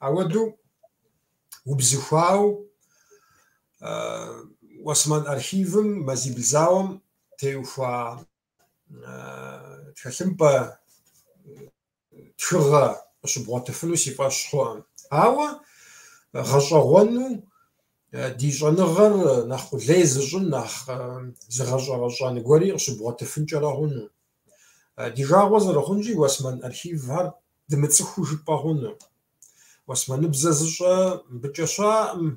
ауэдэу убзыхуауэ Осман архивым мазибл зауэм теухуа тхылъымпӏэ тхыгъэ къыщыбгъуэтыфыну си фӏэщ хъуӏым. Ауэ гъэщӏэгъуэну ди щӏэныгъэр нэхъ къулей зыщӏын, нэхъ зыгъэщӏэгъэщӏэн гуэри къыщыбгъуэтыфынкӏэрэ хъуну. Ди жагъуэ зэрыхъунщи, Осман архивхэр дымыцӏыхуу жыпӏэ хъуну. Османыбзэ зыщӏэ мыбыкӏэ щаӏым.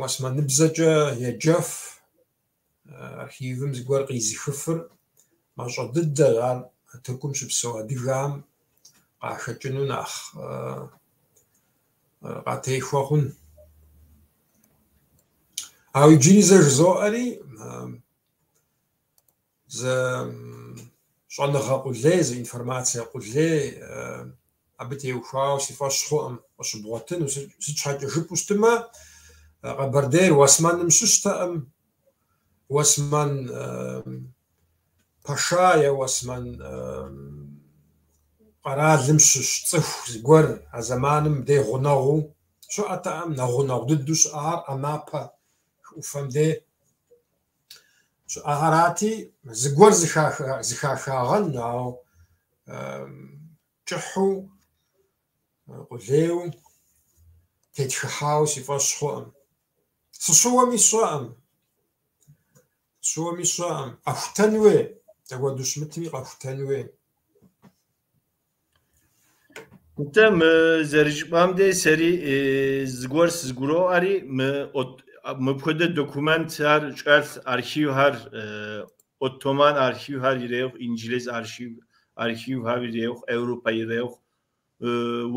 Османыбзэкӏэ еджэф архивым зыгуэр къизыхыфыр мащӏэ дыдэ, ар Тыркум щыпсэу адыгам къахэкӏыну нэхъ къатехуэ хъун. Ауэ иджыри зэ жызоӏэри зы щӏэныгъэ къулей, зы информацие къулей абы теухуауэ си фӏэщ хъуӏым къыщыбгъуэтыну. Сыт щхьэкӏэ жыпӏэу щытымэ, Къэбэрдейр Османым щыщтэӏым, Осман пэша е Осман къэралым щыщ цӏыху зыгуэр а зэманым дей гъунэгъуу щыӏэтэӏым, нэгъунэгъу дыдэу щыӏэхэр ӏэмапэ ӏуфэм дей щыӏэхэрати, зыгуэр зыхахагъэн, ауэ кӏыхьу къулейуэ тетхыхьауэ си фӏэщ хъуӏым. Сыщыуэми сщӏэӏым. Къэхутэн хуей. Апхуэдэу щымытми къэхутэн хуей.Ntem zerjip'am de seri zgor sgur'ari mıpxuede dokumentlar ç'elh arxivxer Ottoman arxivxer yirêux, İngiliz arxivxer yirêux, Avropa yirêux,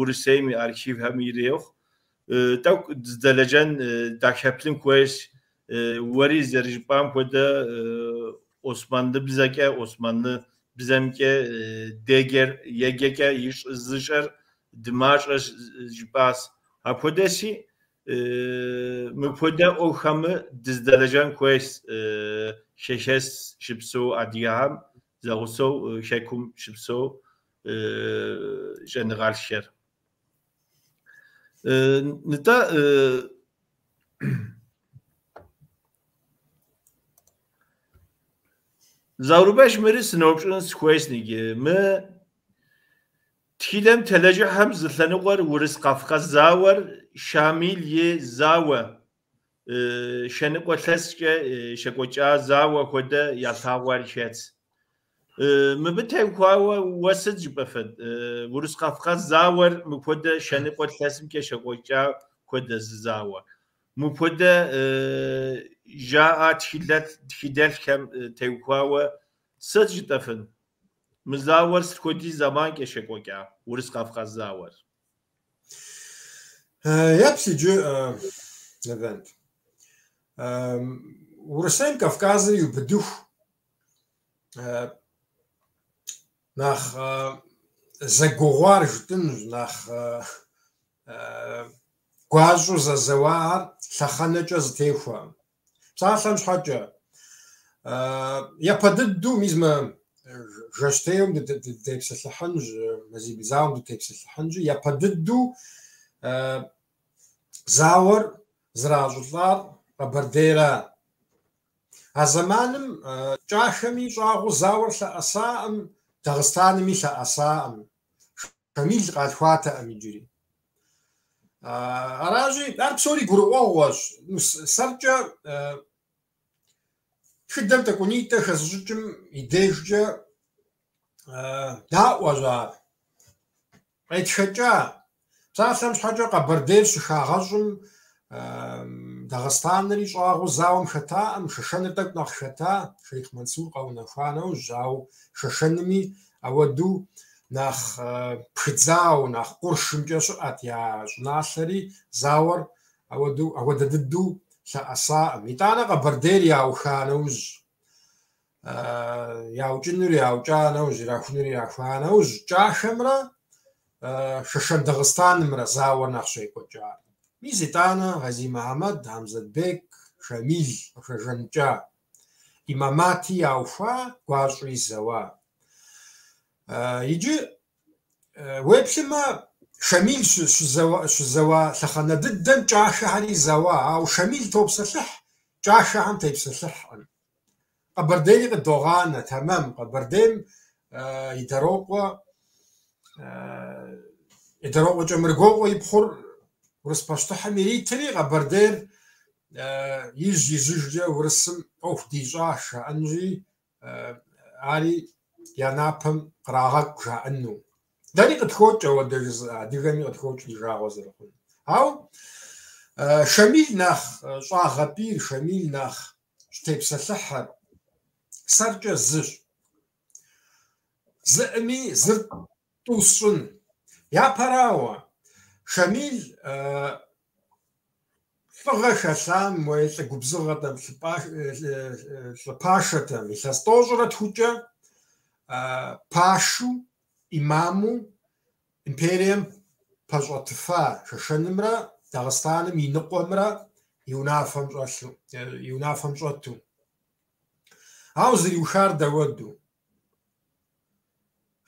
Rusêym arxivxem yirêux. Tawk zdelecen daxeplım kues weri zerjip'am xuede Osmanlı bizeke, Osmanlı bizemke deger yegeke iş zışer Dimash jpas apodesi mıpode o xamı dizdelejan kues şeşes şipso adiyam zaguso şekum şipso general şer nita Zavrubeş meri sınavçının squesnigi mı Txilem telece hem zıtlanıqlar Uris Kafkas zavar Şamil ye zawa şenıqwa tleske şekoça zawa kode yatawar şets mıbıtev kuawa wasit jipefed Uris Kafkas zavar mıkode şenıqwa tlesim ke şekoça kode zawa mıkode jaa txidel kem tevkuawa sit jipefed Mızawar skodi zaman keşekoka Uris Kafkas zawar. Yapsıcı event. Urisem Kafkaz'ı yubduh nach zagoğar jütün nach guazu zazawar lhaxaneç'e zıtexua. Psalhem şhaç'e yapadıddu mizme Жэщтейм дытепсэлъыхьынщ, мазибл зауэм дытепсэлъыхьынщи, япэ дыдэу зауэр зращӏылӏар Къэбэрдейра. А зэманым кӏахэми щӏагъуу зауэр лъэӏэсаӏым, Дагъыстэнми лъэӏэсаӏым. Шамил къалъхуатэӏым иджыри. Аращи, ар псори гурыӏуэгъуэщ. Сэркӏэ тхыдэм тӏэкӏунитӏэ хэзыщӏыкӏым и дежкӏэ даӏуэщ ар. Къетхэкӏа. Псалъэм щхьэкӏэ Къэбэрдейр щыхагъэщӏым Дагъыстэнри щӏагъуу зауэм хэтаӏым, шэшэныр тӏэкӏу нэхъ хэта, Шейх Мансур къэунэхуа нэужь, ауэ шэшэнми ауэдэу нэхъ пхыдзауэ, нэхъ къуршымкӏэ щыӏэт я щӏыналъэри зауэр ауэдэ дыдэу лъэӏэсаӏым. Итӏанэ Къэбэрдейр яуха нэужь, яукӏынур яукӏа нэужь, ирахунур ирахуа нэужь, кӏахэмрэ Шэшэн Дагъыстэнымрэ зауэр нэхъ щекӏуэкӏар. Мизитана, Гази Мохаммед, Хамзатбек, Шамил, Шажанча, Имамати Ауфа, Гуашри Зава. Иджи Уэплима Шамил Шузава Лаханадден Чашахари Зава, Ау Шамил Топсалах, Чашахам Тепсалах. Кабардейли Догана, Тамам, Кабардейм Идароqua Жамргоqua Ипхур Урыспаштахам Иритри, Кабардейр Изжижжа Урысым Ох Дижаша, Анжи Ари Янапам Крагак Жаанну. Дали Катхоча, вот Дигами Катхоч Дижагозерхун. Ау Шамил Нах Шагапир, Шамил Нах Штепсалахар. Сарча зыш. Зыми зыр тусун. Я парауа. Шамил фагашасам моэлэ губзыгатам лпашатам иластожрат хуча пашу имаму империем пажотфа шашанымра Дагъстаным иныкъуэмрэ иунафэм щӏэту. Ау зриушар дэуэду.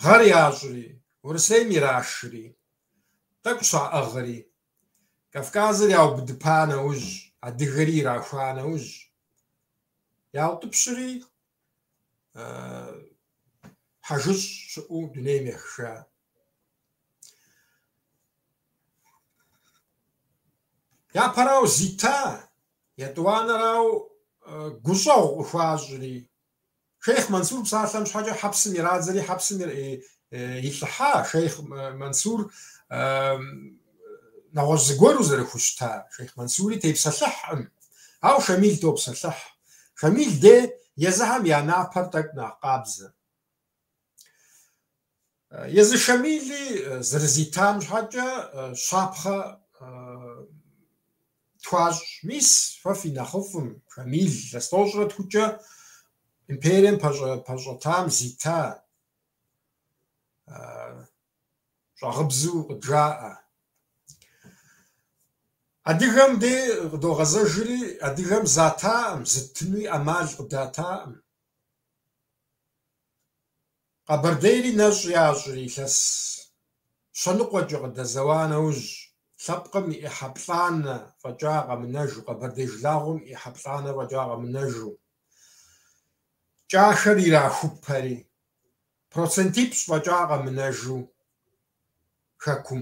Гъэр ящӏри, Урысейм ирашри, тӏэкӏу щаӏыгъри, Кавказыр яубыдыпа нэужь, адыгэри ирахуа нэужь, яутӏыпщри хьэжыщӏ щыӏэу дунейм ехыжа. Япэрау зита, етӏуанэрау гущӏэгъу къыхуащӏри. Шейх Мансур псалъэм щхьэкӏэ хьэпсым ирадзэри хьэпсым илӏыхьа Шейх Мансур нэгъуэщӏ зыгуэру зэрыхущта. Шейх Мансури тепсэлъыхькъым. Ау Шамил топсэлъыхь. Шамил де езыхьэм я напэр тӏэкӏу нэхъ къабзэ. Езы Шамили зэрызитам щхьэкӏэ щапхъэ тхуащӏ. Мис фэ фи нэхъыфӏым Шамил лъэстӏощӏрэ тхукӏэ империем пэщӏэтам зита щӏэгъыбзу къыджаӏэ. Адыгэм де къыдогъэзэжри, адыгэм затаӏым, зытынуи ӏэмал къыдатаӏым. Къэбэрдейри нэщӏ ящӏри, илъэс щэныкъуэкӏэ къыдэзэуа нэужь, лъэпкъым и ӏыхьэплӏанэ фӏэкӏа къэмынэжу, Къэбэрдей жылагъуэм и ӏыхьэплӏанэ фӏэкӏа къэмынэжу, кӏахэр ирахупэри, процентипщӏ фӏэкӏа къэмынэжу хэкум,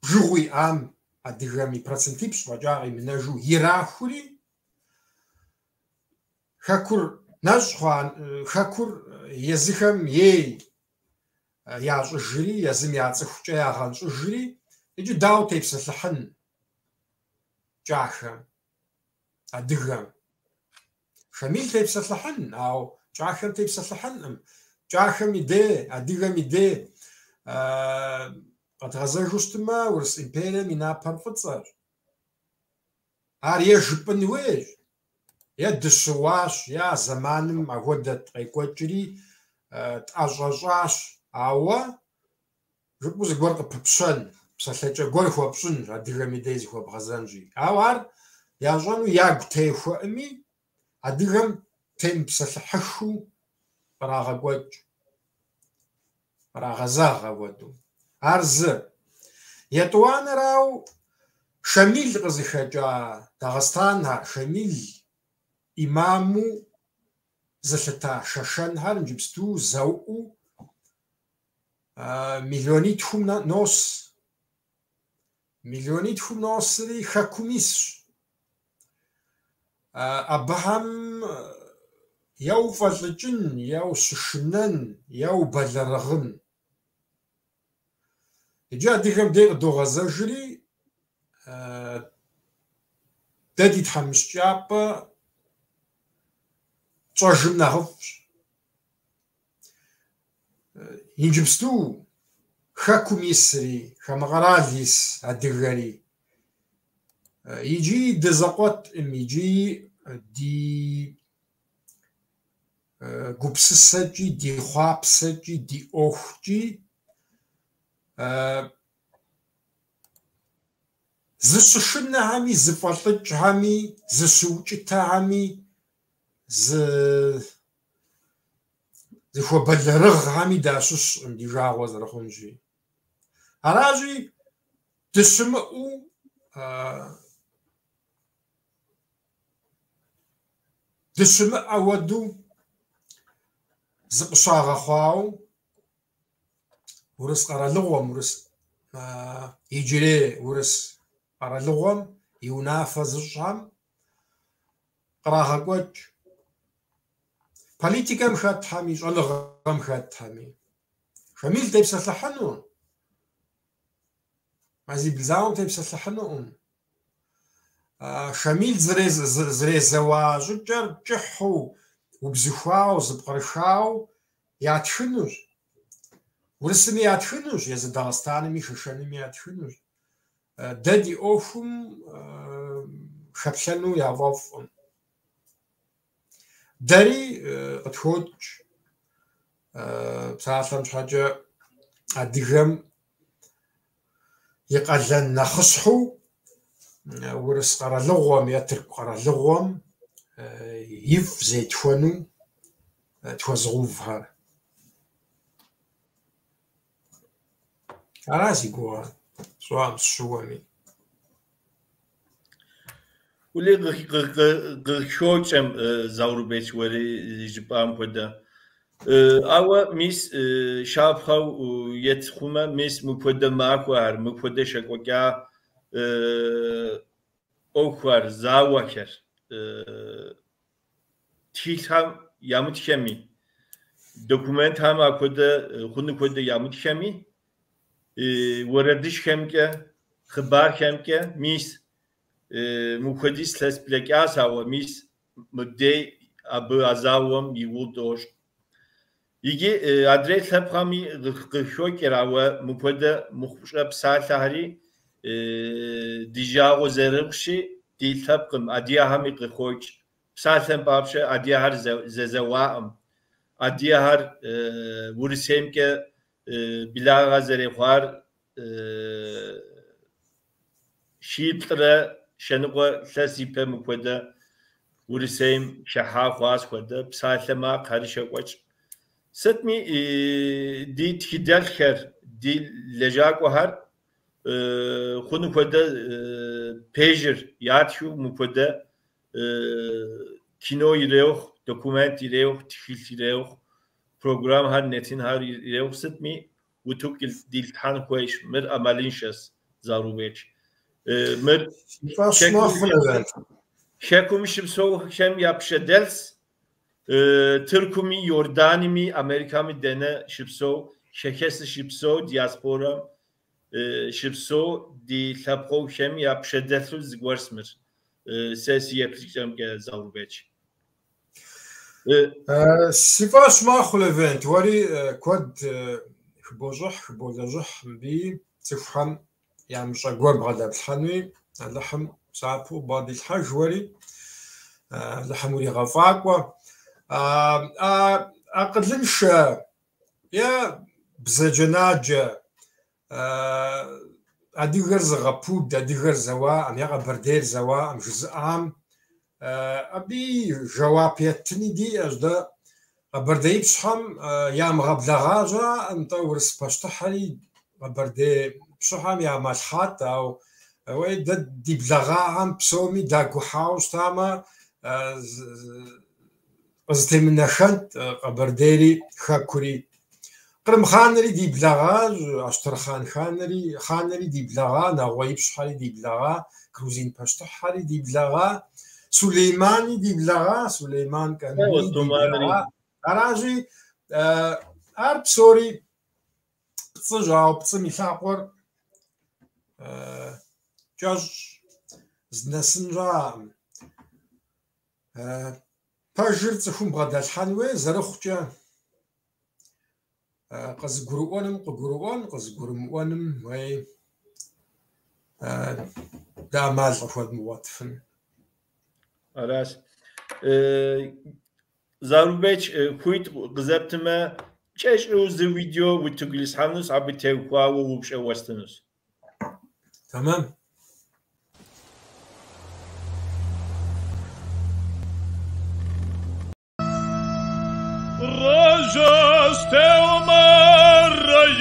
бжыгъу иӏам адыгэми процентипщӏ фӏэкӏа къимынэжу ирахури, хэкур нэщӏ хъуа, хэкур езыхэм ей ящӏыжри, езым я цӏыхукӏэ ягъэнщӏыжри, иджы дауэ тепсэлъыхьын кӏахэм, адыгэм. Шамил тепсэлъыхьын, ауэ кӏахэм тепсэлъыхьынӏым. Кӏахэм и де, адыгэм и де къэдгъэзэжу щытымэ, Урыс империем и напэр фӏыцӏэр. Ар е жыпӏын хуейщ, е дыщыуащ, е а зэманым ахуэдэ къекӏуэкӏри тӏэщӏэщӏащ. Ауэ жыпӏэу зыгуэр къыпыпщэн, псалъэкӏэ гуэр хуэпщӏынщ адыгэм и де зыхуэбгъэзэнщи. Ауэ ар ящӏэну ягу техуэӏыми, адыгэм темыпсэлъыхьыхыу кърагъэкӏуэкӏ, кърагъэзэгъ апхуэдэу. Ар зы. Етӏуанэрау Шамил къызыхэкӏа Дагъстан Шамил имаму зылъыта шэшэнхэр иджыпсту зэуӏу миллионитхум нос. Миллионитхум носри хэкум исщ. Абыхэм е уфӏэлӏыкӏын, е ущышынэн, е убэлэрыгъын. Иджы адыгэм де къыдогъэзэжри, дэ ди тхьэмыщкӏапӏэ щӏэжым нэхъыфӏщ. Иджыпсту хэкум исри, хамыкъэрал ис адыгэри. Иджы дызэкъуэтӏым, иджы ди гупсысэкӏи, ди хъуапсэкӏи, ди ӏуэхукӏи زششنا همي زفلتج همي زشوجتا همي زخوبلرغ همي داشش عندي جاوز رخونجي هراجي تسمعوا تسمع ودو زقشاغ خواو ورس قرا لغوم ورس يجري ورس قرا لغوم ينافذ الشام قراها قوج بوليتيكا مشات حامي شغل مشات حامي شميل تيبس لحنو عزي بلزاوم تيبس لحنو شميل زري زواج جر جحو وبزخواو زبقرشاو ياتشنوش ورسمي ياتشنوش يا داغستان ميششن ياتشنوش دادي اوفم شبشنو يا وافم داري اتخوج بصراحه حاجه اديجم يقلن نخصحو ورس قرا لغوم يترك قرا لغوم يف زي تشونو توزغوفها راسي قوا سواء الشوامي ولي غشوچم زاوربيچ وري جبام كدا اوا ميس شابخو يتخوما ميس مكودا ماكوار مكودا شكوكا اوخوار زاوكر تيخام يامتشمي دوكومنت هم اكودا خونو كودا يامتشمي وردش كمكه خبار كمكه ميس مكوديس لس بلاكاس او ميس مدي ابو ازاوم يودوش يجي ادريس لبخامي غشوكرا و مكودا مخشب سالهري ديجاو زرقشي دي تبقم اديا همي غخوج سالم بابشه اديا هر ززوام اديا هر ورسيمكه بلا غزري خوار شيطره شنقه ثسيبه مكودا ورسيم شحا خواس كودا بسالما قرشقوچ ستمي دي تخدلخر دي لجاكو هر خونو كودا بيجر ياتشو مكودا كينو يريوخ دوكومنت يريوخ تخيل يريوخ program har netin har yevsit mi utuk dil tan koish mir amalinshas zarubech mir şekumishim so hem yapşedels Türkumi Yordanimi Amerikami dene şipso şekesi şipso diaspora şipso di lapro hem yapşedels zgwarsmir ses yapacağım ge zarubech سيفاش ما خلفنت وري كود بوجح بي تفهم يعني مش اقول بغدا بالحنوي اللحم صعبو بعد الحاج وري اللحم وري غفاكوا اقدلنش يا بزجناج ادي غير زغبود ادي غير زوا ام يا بردير زوا ام جزءام أبي جوابيتني دي أجدا بردي بشحم يا مغبلغاجا أنت ورس باشتحري بردي بشحم يا مالحات أو ويد دي بلغاهم بسومي داكو حاوش تاما قصدي من نشنت برديري خاكوري قرم خانري دي بلغاج أشتر خانري دي بلغا ناوي بشحري دي بلغا كروزين باشتحري دي بلغا سليماني دي بلغا سليمان كان دي بلغا أراجي أرب سوري بتصجع بتصمي ثاقور جاج زنسنجا باجر تخون بغدا الحنوي زرخجا قز قروانم قز قرموانم وي دامال غفواد مواتفن Aras. Zarubeç kuyt gızaptıma çeş uzun video vutuglis hanus abi tevkua ve vupşe vastınız. Tamam. رجست ومرة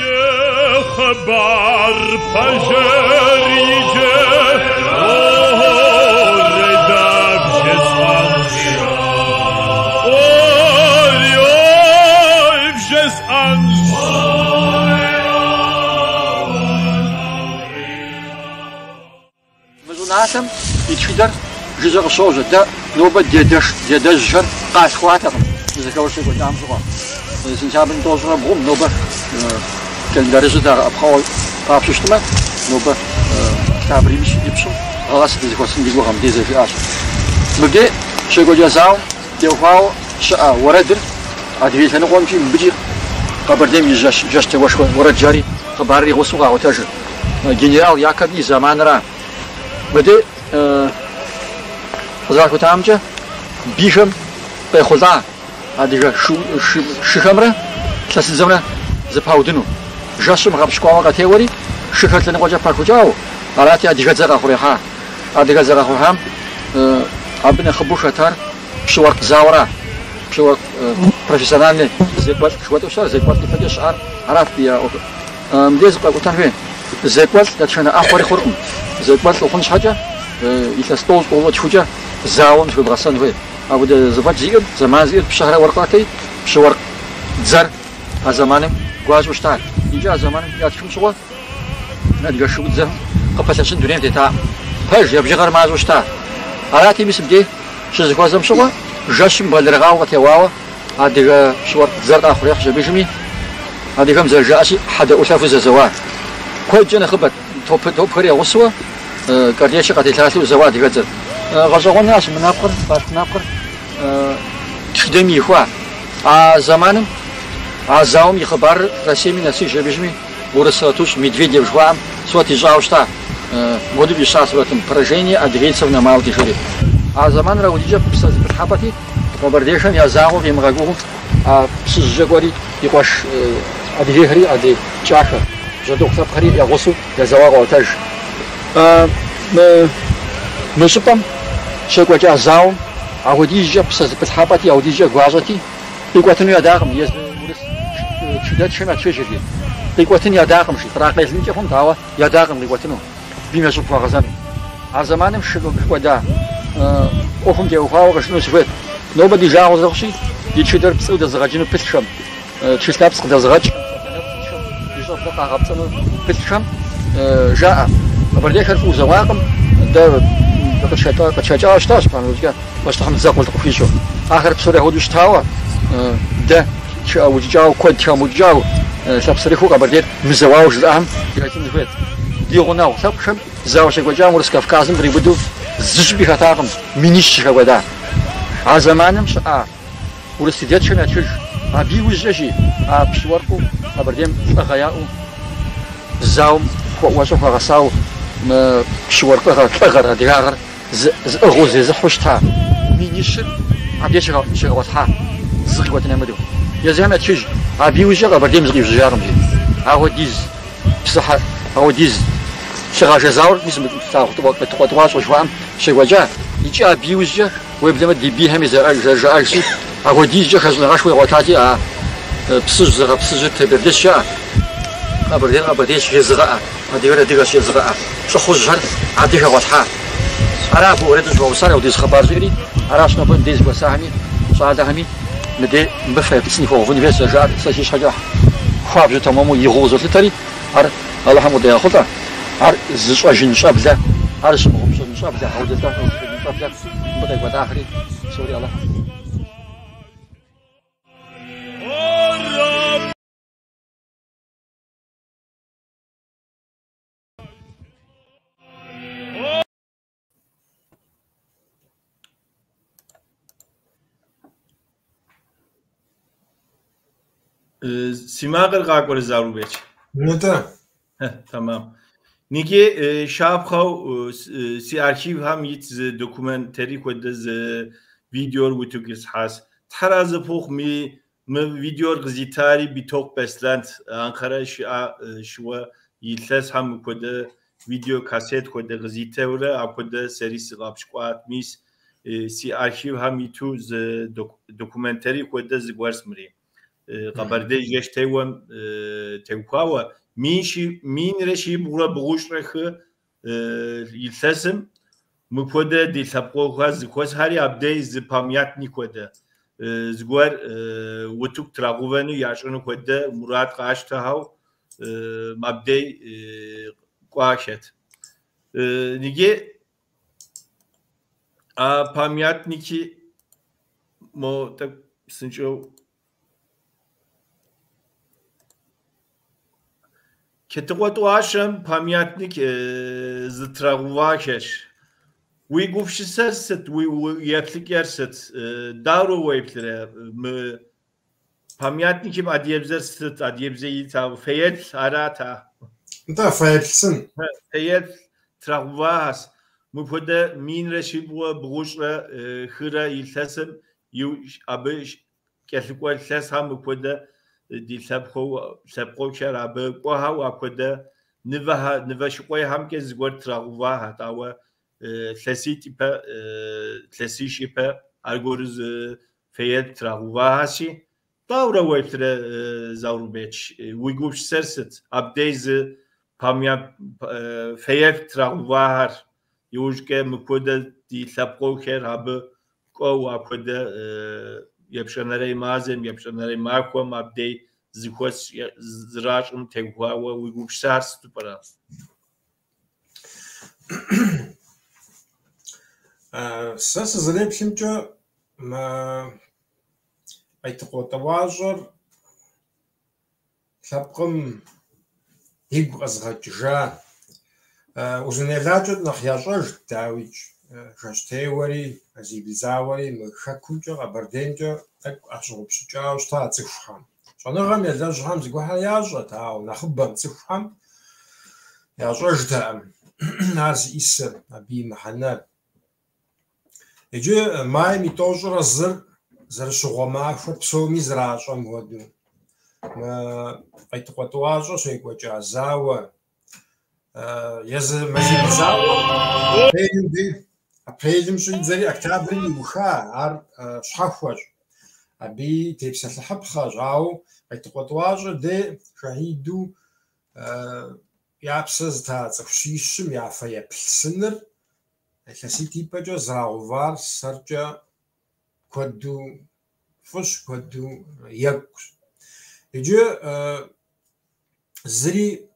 خبر فجريجة رداب جسان واليوم جسان مزوناتم يتفيدر جزء صوزة ده نوبة ديدش قاسخواتهم إذا كورسي قدام صغار سنسابن توصل بهم نوبة كان درجة ده أبخال قابشتما نوبة كابري مش يبصم خلاص إذا كورسي ديجو هم ديزل في آسف مبدأ شيء قد يزاو يوفاو شاء وردر أدري ثاني قوم في بيجي قبر دم يجش توش ورد جاري خباري غصوغا وتجر جنرال ياكبي زمان را بدأ زاكو تامجة بيشم بخوزا هذا شخمرة ثلاث زمرة زباودنو جاسم غاب شقوا قتيوري شخرت لنا وجه باكوجاو علاتي هذه زرع خوريها هذه زرع خورهم أبنا خبوش أثار بشوار زاورة بشوار بروفيسيونال زيكوال شوات وصار زيكوال تفجأ شعر عرف بيا مديز بقى وتعرفين زيكوال تشنا أخوري خورم زيكوال لو خنش حاجة يتستوز قوة شوجة زاوم شو بغصن فيه أبدا زبط زيد زمان زيد بشهر ورقاتي بشورق زر هزمانم قواز وشتاع يجا زمانم ياتشم سوا ندقى شو زر قبتشن دنيا تتا هاج يبجي غير ماز وشتاع علاتي بس بدي شو زقوازم سوا جاشم بالرغاو وتواوا هذا شورق زر آخر يحجب بيجمي هذا كم زر جاسي حدا أشاف زواج كل جنا خبط توب كريه وسوا كرديش قد ثلاثة زواج يقدر غزوان ناس مناقر بات ناقر تخدمي خوا زمانم زاوم يخبر رسمي نسيج بيجمي ورساتوش ميدفيديف جوام صوتي جاوشتا مودي بيشاس وقتم برجيني أدريسов на малти шире زمان راوديجا بسز بحبتي وبرديشن يا زاو في مغاغو بسز جوري يقاش أدريهري أدري جاكا جدوك تبخري يا غسو يا زواغ وتاج مسبم شكوى جا زاوم أوديجا بسز بحبتي أوديجا غازتي يقوتني أداغم يز شدت شما تشجري يقوتني أداغم شي تراقي زنجي هم داوا يداغم يقوتنو بما شوف غزان زمانم شلو بخودا أخم دي أخاو غشنو سفت نوبدي جاو زغشي يتشدر بسود زغاجينو بتشم تشتابس قد زغاج يشوف دقا غبصنو بتشم جاء بردي خلفو زواقم دا قد شجاع اشتاش بانوجا باش تخم زاقول تقفيشو آخر بسوري هودوش تاوا دا شاو جاو كود تشامو جاو سبسري خوكا بردي مزواوش الأهم يغاجين سفت ديغوناو سبشم زاوش يقوجام ورس كافكازم بريبدو زجبي خطاقم منيش كودا زمانم شاء ورس ديت شنا تشج ابي وجشي بشوركو ابرديم غياو زاوم واشوف غساو بشوركو غر ديغر زغوز زحوشتا منيش ابي شغوتها زغوتنا مدو يا زعما تشج ابي وجا ابرديم زغي جارم هاو ديز بصح هاو ديز شغاش زاور باسم تواش وشوام شي وجا يجي ابيوجا ويبدا دي بي هم زرجا شي هو ديجا خزنا غشوي وتاتي بسج تبردشا ابرديش في زغا هذه ديغا شي زغا شو خرج هذه واضحه عرف وريد جو صار وديس خبر زيري عرف شنو بن ديس وسامي صاد همي مدي بفهم بسني فوق فونيفيرس جار ساشي شجاع خاب تمامو يغوز لتري الله حمد يا خطا عر زشوا جن شابلا عر شمهم شن شابلا عودة شابلا بدأ يقعد آخري سوري الله سیماغر قاقور زارو بیچ نتا tamam. Niki şapxav si arşiv ham yit dokumentari kodez video vutukis has. Taraz pox mi video gzitari bitok besland Ankara şwa yitles ham kode video kaset kode gzitevre akode serisi qapşqat mis سي أرشيف هم يتو ز دوكومنتري كودا زغورس مري قبردي جش تيوم تيوكاوا مين رشي بغرا بغوش رخ يلتسم مكودا دي ثبقو زكوس هاري أبدي زبامياتني كودا زغور وتوك تراغوفنو ياشونو كودا مراد قاشتهاو مبدي قاشت نيجي памятники мо так сынчо кетготуашам памятник зтрагувакеш уи гуфшисерсет уи ятликерсет дару вейплере м памятниким адиебзерсет адиебзеита феет арата انت فايتسن феет трагувас مفوده مين رشي بغوشرة خيرة يلتسم يو أبش كسكوال تلس هم مفوده دي سبقو شر أبى قوها وأفوده نفش قوي هم كزغور تراغوها تاوا تلسي تبا تلسي شيبا أرجورز فيت تراغوها شيء تاورا ويتر زاورو بيتش ويجوش سرست أبديز باميا فيت تراغوها يوجك مكودا دي ثبقو خير هب قو أكودا يبشنري مازم يبشنري ماكو مبدي زخوس زراج تقوا ويقوش سارس تبرا ساس زليب شمجا ما أيتقو تواجر ثبقم يبقى زغجا وزنيلاجد نخياجج داويج جاشتيوري أزيبزاوري مخكوجا غبردينجا أك أشغل بشجاع وشتا تسخام شنغم يلاجهم زقوها ياجا تاو نخبم تسخام ياجج تام ناس إسر أبي محناب يجي ماي ميتوجر زر شغوما خبسومي زراجا مودو ما أيتقوتواجا شيكوجا زاوا يز مزيد زاوا بيلم دي بيلم شو زري أكتابري وخا عر شحفوج أبي تبسل حبخا جاو أيتقوتواجا دي شهيدو يابسز تا تخشيشم يافيا بلسنر الكاسيتي بجو زراغوفار سرجا كودو فش كودو يكش يجي زري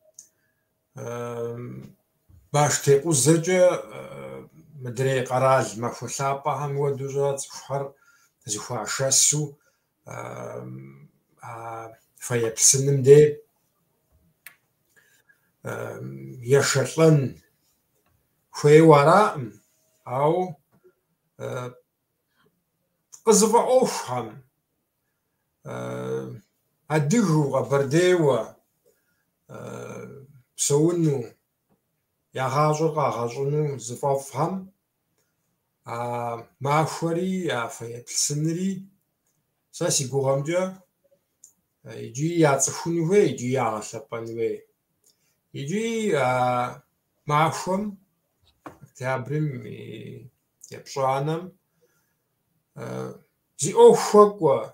باش تيقو زرجا مدري قراج ما فلابا هم ودوجات فحر زخوا شاسو فيا بسنم دي يشطلن خوي وراء أو قزف أوفهم أدقوا غبرديوا بسونو يغاجو زفافهم ماشوري فيا بسنري ساسي قوغمجا يجي يعطفوني يجي يعطفوني يجي معهم تابرم يبشانم زي أوفقوا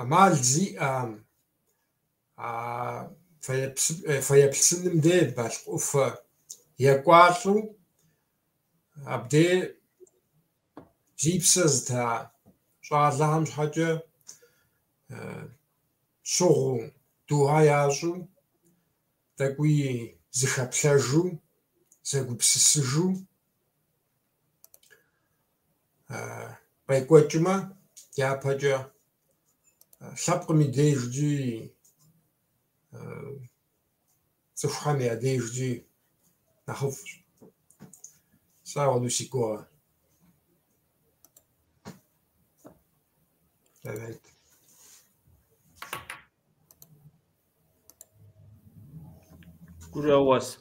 أمال زي فيبسنم دي بالقوف يقواتلو أبدي جيبسز تا شعالهم حاجة شغل دوها ياجو تاكوي زخبلاجو زغبسسجو بايكواتشما يا باجا سابقمي ديجي صفحامي ديجي نخف ساودو سيكوا كراواس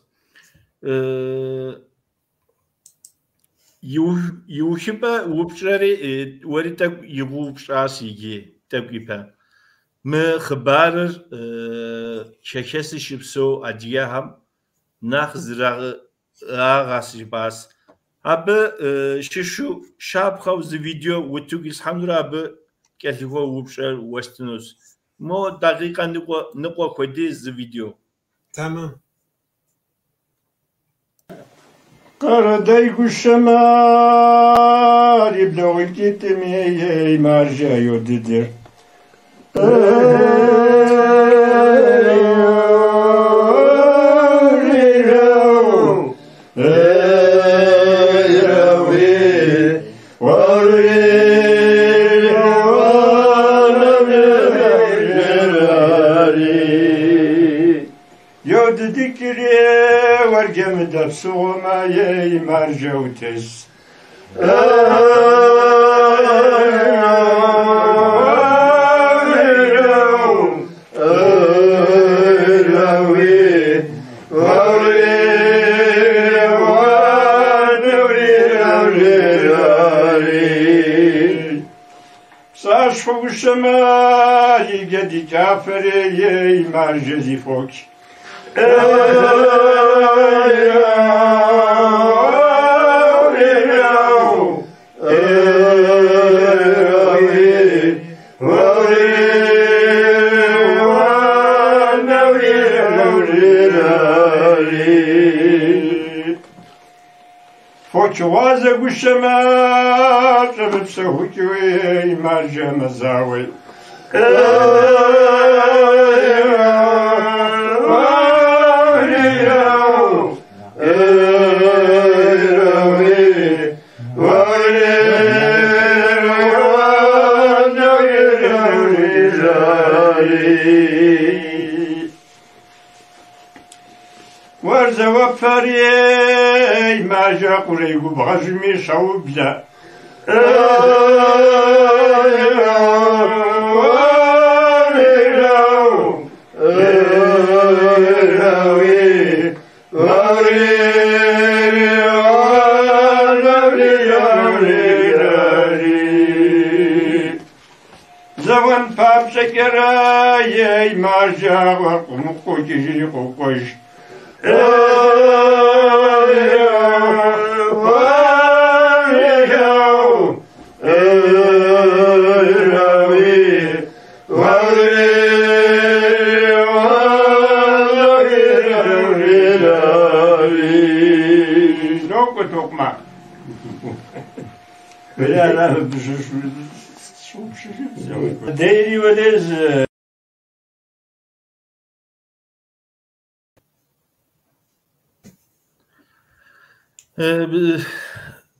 يوشبا وبشري وريتك يبوبشاسيجي تبقيبا ما خبار شكس شبسو أديهم ناخ زراغ غاسي باس أبى شو شاب خوز فيديو وتوقيس حمدرا أبى كذبوا وبشر وستنوس مو دقيقة نقوى كوديز فيديو تمام قرديك الشمال يبدو الكتمي مرجع يوددر ورقم دبسو ما مرجوتس ساشفو الشمال يقدي كافري مرجزي فوق فوتشوازا قشما قبل سهوكي مرجع مزاوي ورزا وفري ما جا قريب بغزمي صوبلا زوان باب سكراي ما جا ورقم قوكي قوكوش ديري ولز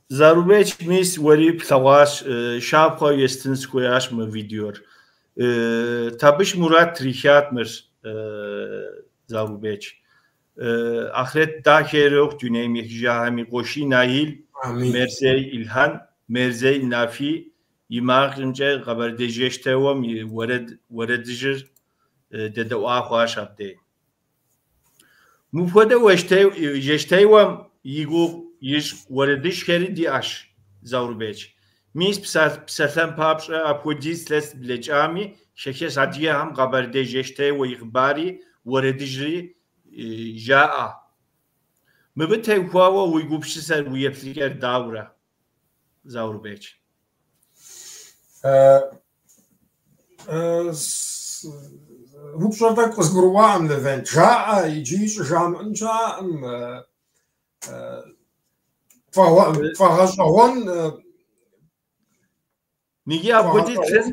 زاروبيش ميس وريب ثواش شاب خو يستنس كوياش ما فيديور تابش مراد تريخات مر زاروبيش آخرت داخل روح دنيم يخجاهمي قوشي نايل مرزي إلهان مرزي نافي يماغنجا خبر دجشتوم وردجر ددو آخواش أبدي مفوده وجشتوم يقو يش وردش كري دي أش زاروبيش ميس بسالم بابش أبوديس لس بلجامي شكل سادية هم خبر دجشتو ويخباري وردجري جاء مبتة هو ويقو بشسر ويبتكر داورة زاروبيش هو بشرطك أزغروام لفن جاء يجيش جام جاء فغزوان نيجي أبودي ترز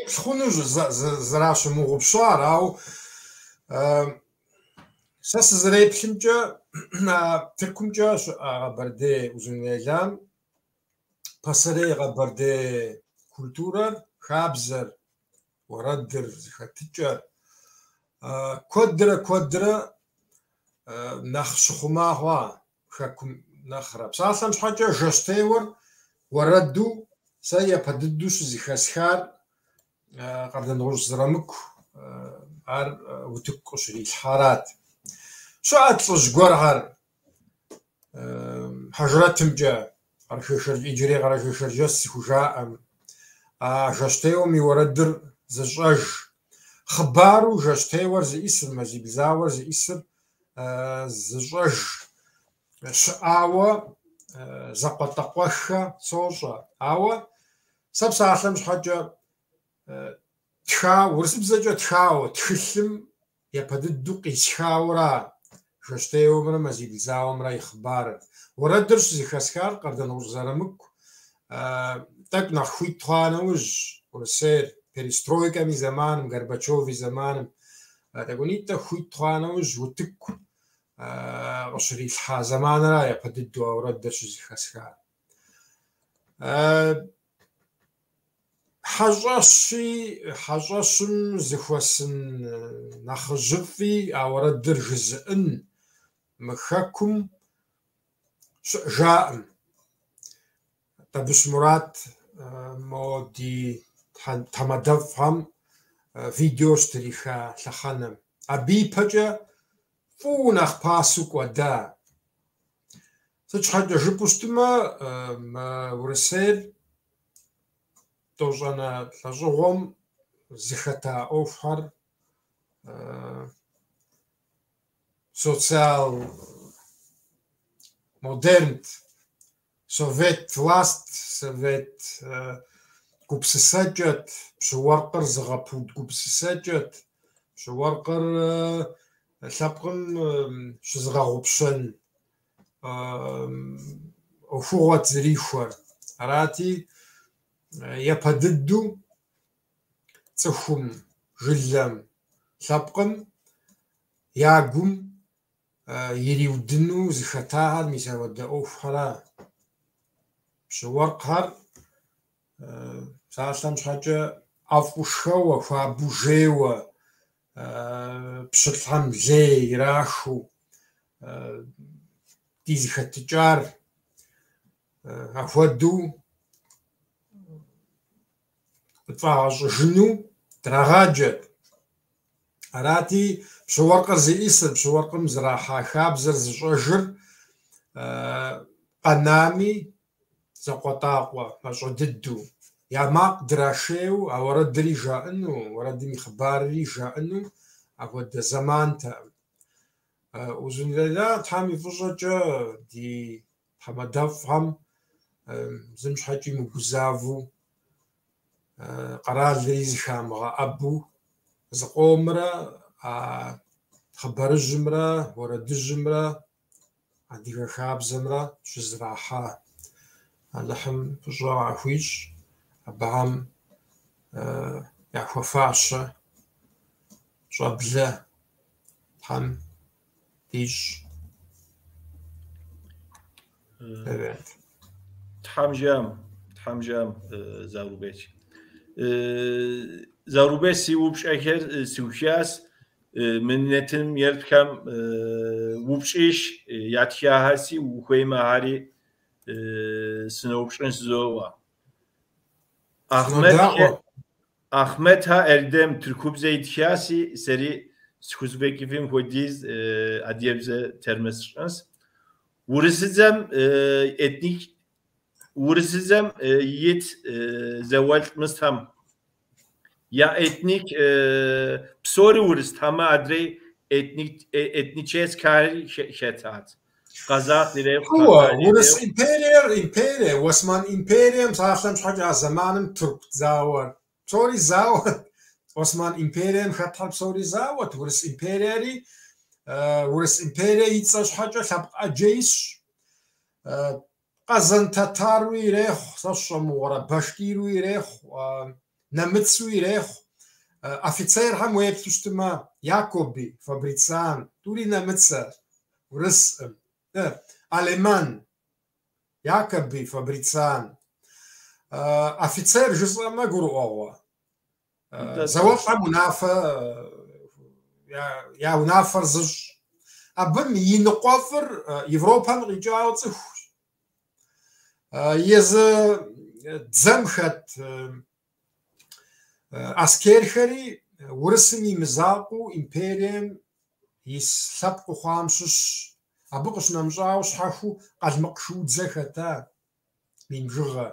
بشخونوش زراش مغبشار أو ساس زريب شمجا تركمجا غبردي وزنيلام بسري غبردي كولتورا خابزر وردر خاتجا كودرا نخ شخماغوا خاكم نخرا بسالم شحاجا جستيور وردو سايا بددوش زي خسخار قبل نغوش زرامك عار وتكوش الحارات شو عطلش قرهر حجرات تمجا غرششر يجري غرششر جس خجاء جشتيوم يوردر زجاج خبارو جشتيور زي اسر مزي بزاور زي اسر زجاج شعاوة закъуэтӏэкъуэшхэ сощӏэ. Ауэ сэ псалъэм щхьэкӏэ урысыбзэкӏэ тхауэ, тхылъым япэ дыдэу къисхауэра жэщтеуэмрэ Мазибылзауэмрэ и хъыбарыр. Уэрэдыр щызэхэсхар Къардэноущ Зэрымыку тӏэкӏу нэхъ хуит хъуа нэужь Урысейр перестройкэм и зэманым, Горбачёв и зэманым тӏэкӏунитӏэ хуит хъуа нэужь утыку къыщрилъхьа зэманра япэ дыдэу уэрэдыр щызэхэсхар. Хьэщӏэщым зыхуэсын нэхъыжьыфӏи а уэрэдыр жызыӏын мы хэкум жаӏым. Тӏэбыщ Мурат мо ди тхьэмадэфӏхэм видео щытыриха лъэхъэнэм. Абы ипэкӏэ фӏыуэ нэхъ пасэу кӏуэда. Сыт щхьэкӏэ жыпӏэу щытымэ, Урысейр тӏощӏэнэ лӏэщӏыгъуэм зыхэта ӏуэхухьэр социал модернт, совет власт, совет гупсысэкӏэт, пщыуэркъыр зыгъэпуд гупсысэкӏэт, пщыуэркъыр лъэпкъым щызыгъэгъупщэн ӏуэхугъуэт зырихуэр. Арати, япэ дыдэу цӏыхум, жылэм, лъэпкъым я гум ириудыну зыхэтахэр мис апхуэдэ ӏуэхухьэра. Пщыуэркъхьэр псалъэм щхьэкӏэ ӏэфӏу шхэуэ, хуабэу жейуэ, пщылӏхэм лей ирахыу ди зыхэтыкӏар апхуэдэу къытфӏагъэщӏыжыну драгъаджэт. Арати, пщыуэркъыр зиӏисыр, пщыуэркъым зэрахьа хабзэр зыщӏэжыр къэнами зэкъуэтӏакъуэ мащӏэ дыдэу. Я макъ драшейуэ, а уэрэдыри жаӏыну, уэрэдым и хъыбарри жаӏыну апхуэдэ зэмантэӏым. Узунлэла Тхьэм и фӏыщӏэкӏэ ди тхьэмадэфӏхэм зым щхьэкӏи мыгузавэу, къэралри зыхамыгъэӏэбу зыкъомрэ а хъыбарыжьымрэ уэрэдыжьымрэ адыгэ хабзэмрэ щызэрахьа. Алыхьым фӏыщӏэ къахуищӏ абыхьэм яхуэфащэ, щӏэблэ. Тхьэм дищӏ. Тхьэм жам Заврубеч си упщӏэхэр сыухащ, миннетым ертхэм упщӏищ ятхахьэси ухуеймэхьэри сыноупщӏын сызоуэ. Ахмедхьэ Эрдем Тыркубзэ итхаси сэри схузбекифым хуэдиз адыгэбзэ термэ сщӏэнщ. Урысызэм ит зэуэлӏ мыстхэм я этник псори урыс тхьэмэ адрей этническэри хэтат. Казах ирехъу. Урыс империя, Осман империем псалъэм щхьэкӏэ а зэманым турк зауэр. Псори зауэт. Осман империем хэтхьэр псори зауэт. Урыс империе и цӏэ щхьэкӏэ лъэпкъ ӏэджеищ. Къэзэн татаруи ирехъу, сэ сщӏэмыгъуэрэ, башкиру ирехъу, нэмыцу ирехъу. Офицерхэм уеплъу щытымэ, Якоби, Фабрициан, тӏури нэмыцэ, урысӏым. Алеман, Якоби, Фабрициан. Офицер жысӏэмэ гурыӏуэгъуэ. Зауэлӏэм унафэ, я унафэр зыщӏ. Абым и ныкъуэфӏыр Европэм къикӏауэ цӏыхущ. Езы дзэм хэт аскерхэри Урысым и мызакъуэу империем ис лъэпкъ хъуам щыщ. Абы къыщынэмыщӏауэ щхьэхыу къалмыкъ шуудзэ хэта, мин бжыгъэ.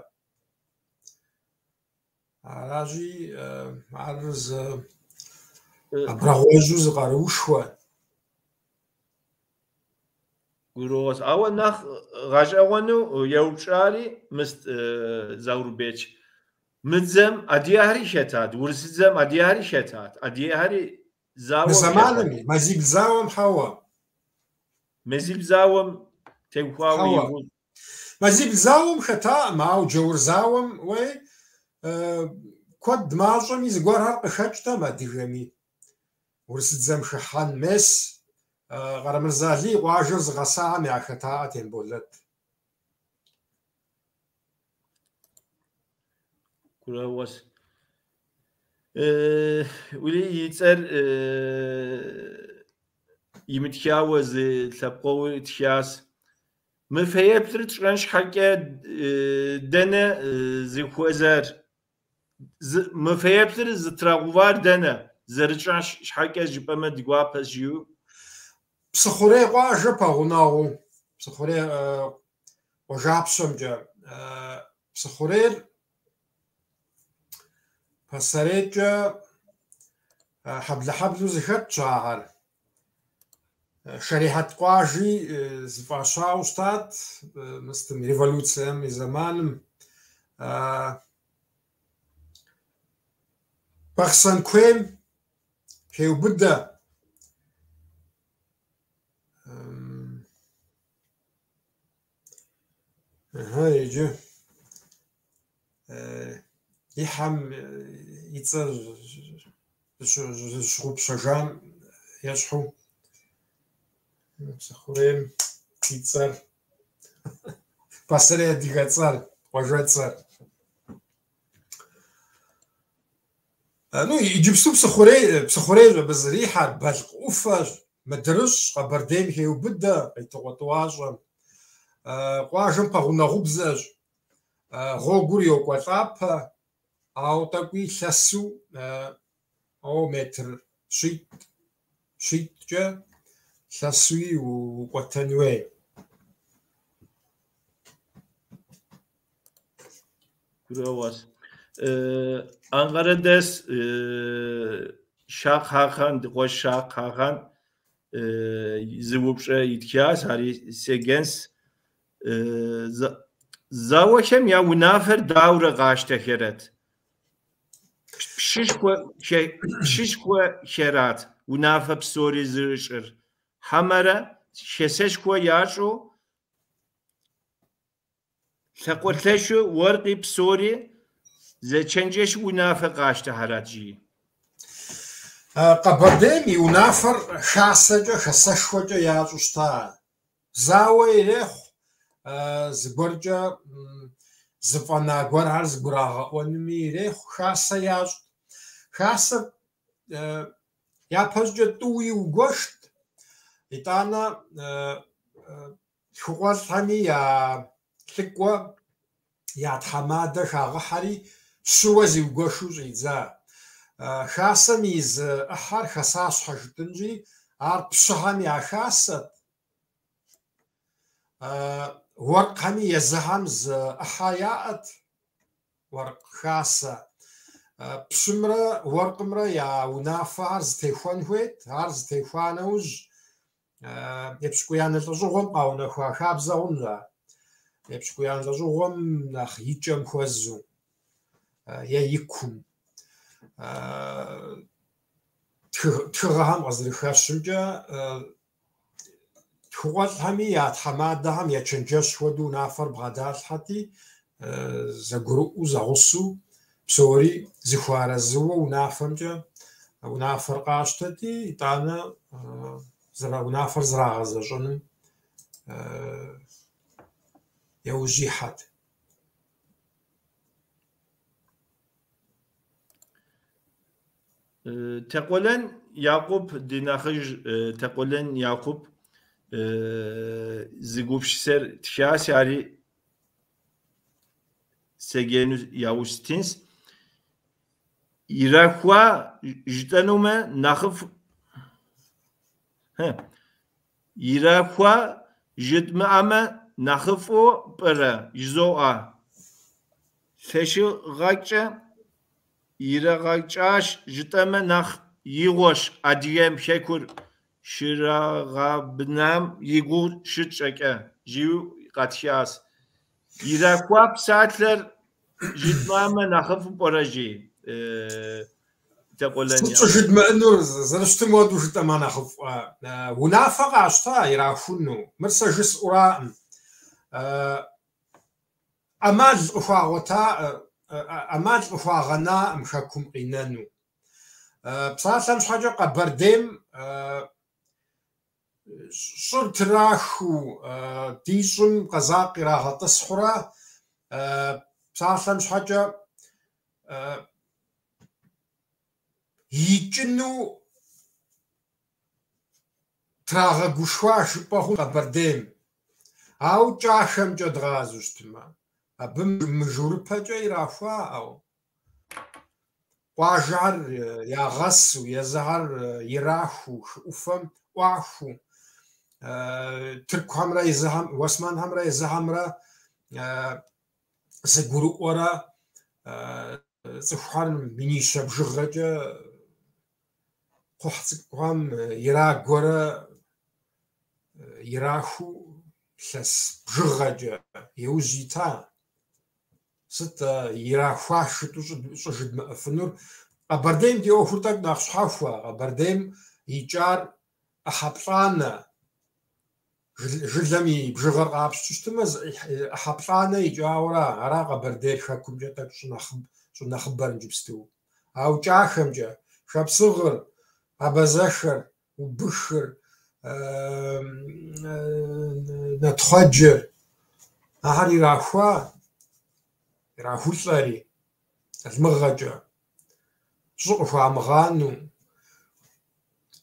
Аращи, ар абрагъуэжьу зыкъаруушхуэ. Гуроз. Ава нах гажавану яучари мст заурбеч. Мдзем адиари шетат, урсзем адиари шетат. Адиари завом زمانمي مزيج زاوم حوا مزيب زاوم تقواوي حوا يقول مزيج زاوم خطا ماو جور زاوم وي كود ماجم يزغور هرق خشتا ما ديجمي ورسزم خحان مس غرمزالي واجز غسام يا خطا تنبولت كراوس ولي يتر يمتخاوز ثبقو تخاس مفيبتر ترنش حكا دنا زخوزر مفيبتر زتراغوار دنا زرچاش حكا جبما دغواپس يو بسخوري واجا باغوناو بسخوري وجابسمجا بسخوري فسريجا حبل زخت شاعر شريحة قواجي زفاشا أستاذ مستم ريفولوسيا من زمان بخسن كويم كيو بدا هاي جو يحم يتصر شغوب شجام يشحو سخورين يتصر بسرية ديغتصر وجوتصر نو يجيبسو بسخوري بزريحة بالغ أوفر مدرش قبردين هي وبدا يتغطواج قواجم باغونا غبزاج غوغوري وقطاب أو تقوي لسو أو متر شيت جا لسوي وقتنوي كراوس أنغردس شاق هاخان دقوش شاق هاخان زوبش يتكاس هاري سيجنس زاوشم يا ونافر داورة غاشته خيرت ششكو خيرات ونافر بسوري زرشر همرا شسشكو ياشو ثقوتلشو ورقي بسوري زي چنجش ونافر غاشته هراجي قبرديمي ونافر خاصة خسشكو ياشو شتا زاوي ريخ زبرجا زفانا غوار زبراغ ونميري خاصة ياج خاصة يا بزجا توي وغشت إتانا خوال ثاني يا تلقوا يا تحمادة خاغحري سوازي وغشو زيزا خاصة ميز أحر خصاص حجتنجي عار بشهام يا خاصة ورق همي يزهمز أحياءت ورق خاصة بشمرة ورق مرة يا ونافة عرز تيخوان هويت عرز تيخوان وج يبشكو يعني لجوغم أو نخوا خابزة لا يبشكو يعني لجوغم نخ يجم خوزو يا يكون تخرهم أزري خاشمجا خوال همي يا تحماد هم يا چنجش ودو نافر بغداد حتي زغرو وزغسو بسوري زخوار زو ونافرجا ونافر قاشتتي تانا زرا ونافر زرا زجن يوجي حد تقولن يعقوب ديناخج تقولن يعقوب زغوبشسر تشاس يعني سجنو ياوستينس إيراكوا جتنوما نخف إيراكوا جتما أما نخفو برا جزوء فشو غاكشا إيرا غاكشاش جتما نخ يغوش أديم شكر Şırağabnam yigur şıçeke jiu qatşas İrakwa psatler jitmama naxıf poraji تقولن صدق ما انه زرشتم ودوش تما ناخذ ونافق عشتا يرافونو مرسا جس اوراء امال افاغوتا امال افاغنا مشاكم قينانو بصراحه مش حاجه قبرديم صرت راخو ديشم قزاقي راه تصحرا بصراحه مش حاجه يجنو تراغ غشواش باخو قبرديم او جاشم جدغازوشتما ابم مجورباجا يرافا او واجار يا غس ويزهر يراخو وفم واخو ترك همرا يزهم واسمان همرا يزهمرا زغورو ورا زخوان مينيشا بجغجا قحصقام يراغورا يراخو لس بجغجا يوزيتا ست يراخواش توجد مفنور قبرديم دي اوفرتك ناخشحافوا قبرديم يجار احبطانا جلمي بجغر قابشتمز احبطانا يجاورا ارا قبرديم شاكم جاتك شنو خبر نجبستو او جاخمجا شابصغر ابزاشر وبشر نتخجر اهري راخوا راخوصاري المغجا زوفا مغانو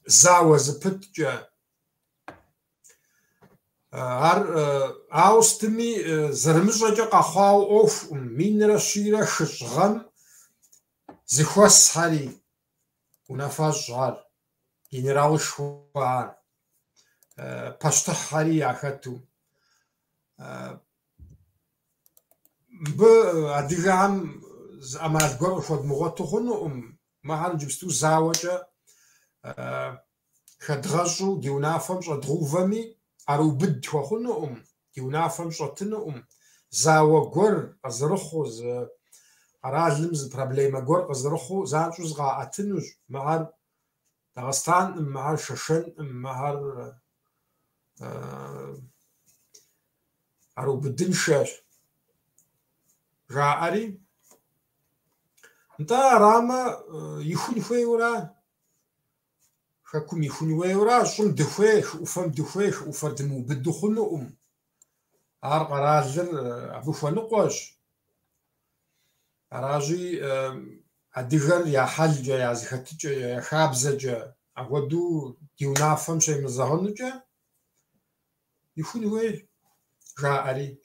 زاوا زبتجا اوستمي زرمزجا قخاو اوف مينرا شيرا ششغم زخواس هاري ونفاز جار جنرال شوار پشتح هاري اخاتو ب اديغام امال غور خود مغوتو خنو ما هان جبستو زاوجا خدغجو ديونافم شدغوفمي ارو بد خنو ديونافم شتنو زاو غور ازرخوز ارازلمز بروبليما غور ازرخو زانچوز غاتنوج مار داغستان مار ششن مار ارو بدنشاش جاءري انت راما يخون فيورا شكم يخون ويورا شم دخويش وفم دخويش وفردمو بدخلو ار قرازر ابو فنقوش راجي اديجر يا حلجا يا زختجا يا خابزجا اودو ديونافم شي مزهنجا يخون وي جاءري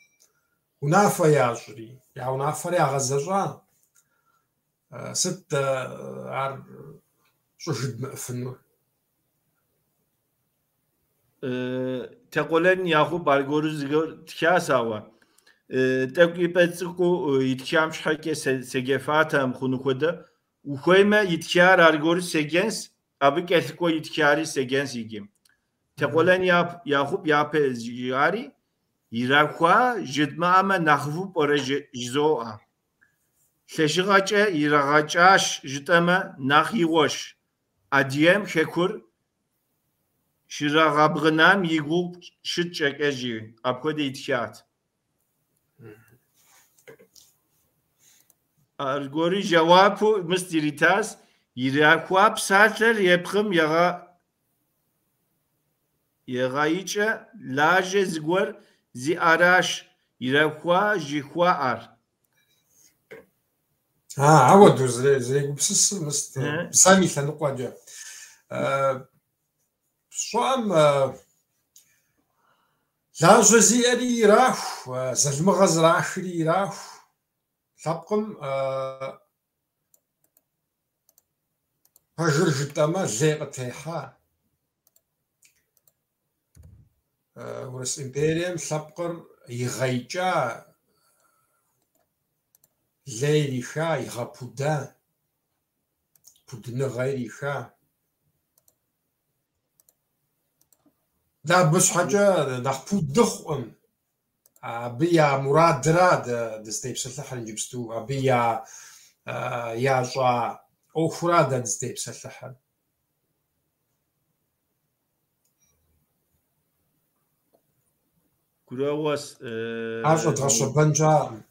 ونافا ياجري يا ونافر يا غزجا ست عر شجد مفنو تقولن ياخو بالغورز تكاساوا تقيبتسكو يتكام شحكه سجفاتم خنوكودا وخيما يتكار ارغور سجنس ابي كتكو يتكاري سجنس يجيم تقولن ياخو يابه زياري يراخوا جدما اما نخفو برجزوا خشغاچه يراغاچاش جتما نخيوش اديم خكور شراغابغنام يغو شچكجي ابكود يتكات ارغوري جوابو مستريتاس يراخوا بساتر يبخم يغايچه لاجه زغور زي اراش يراخوا جيخوا ار عودوا زي بسس مست سامي ثنقواجا شوام لا جزيري راح زلمغز راخري راح ثبقم هجر جتما زيقتيحا ورس امبريم ثبقر يغيجا ليلي خا يغبودا بودنا غيري خا لا بس حاجة نحبو دخون أبيا مراد دراد دستيب سلحة نجيبستو أبيا ياجا أوفراد دستيب سلحة كراوس عشرة تغشى بنجا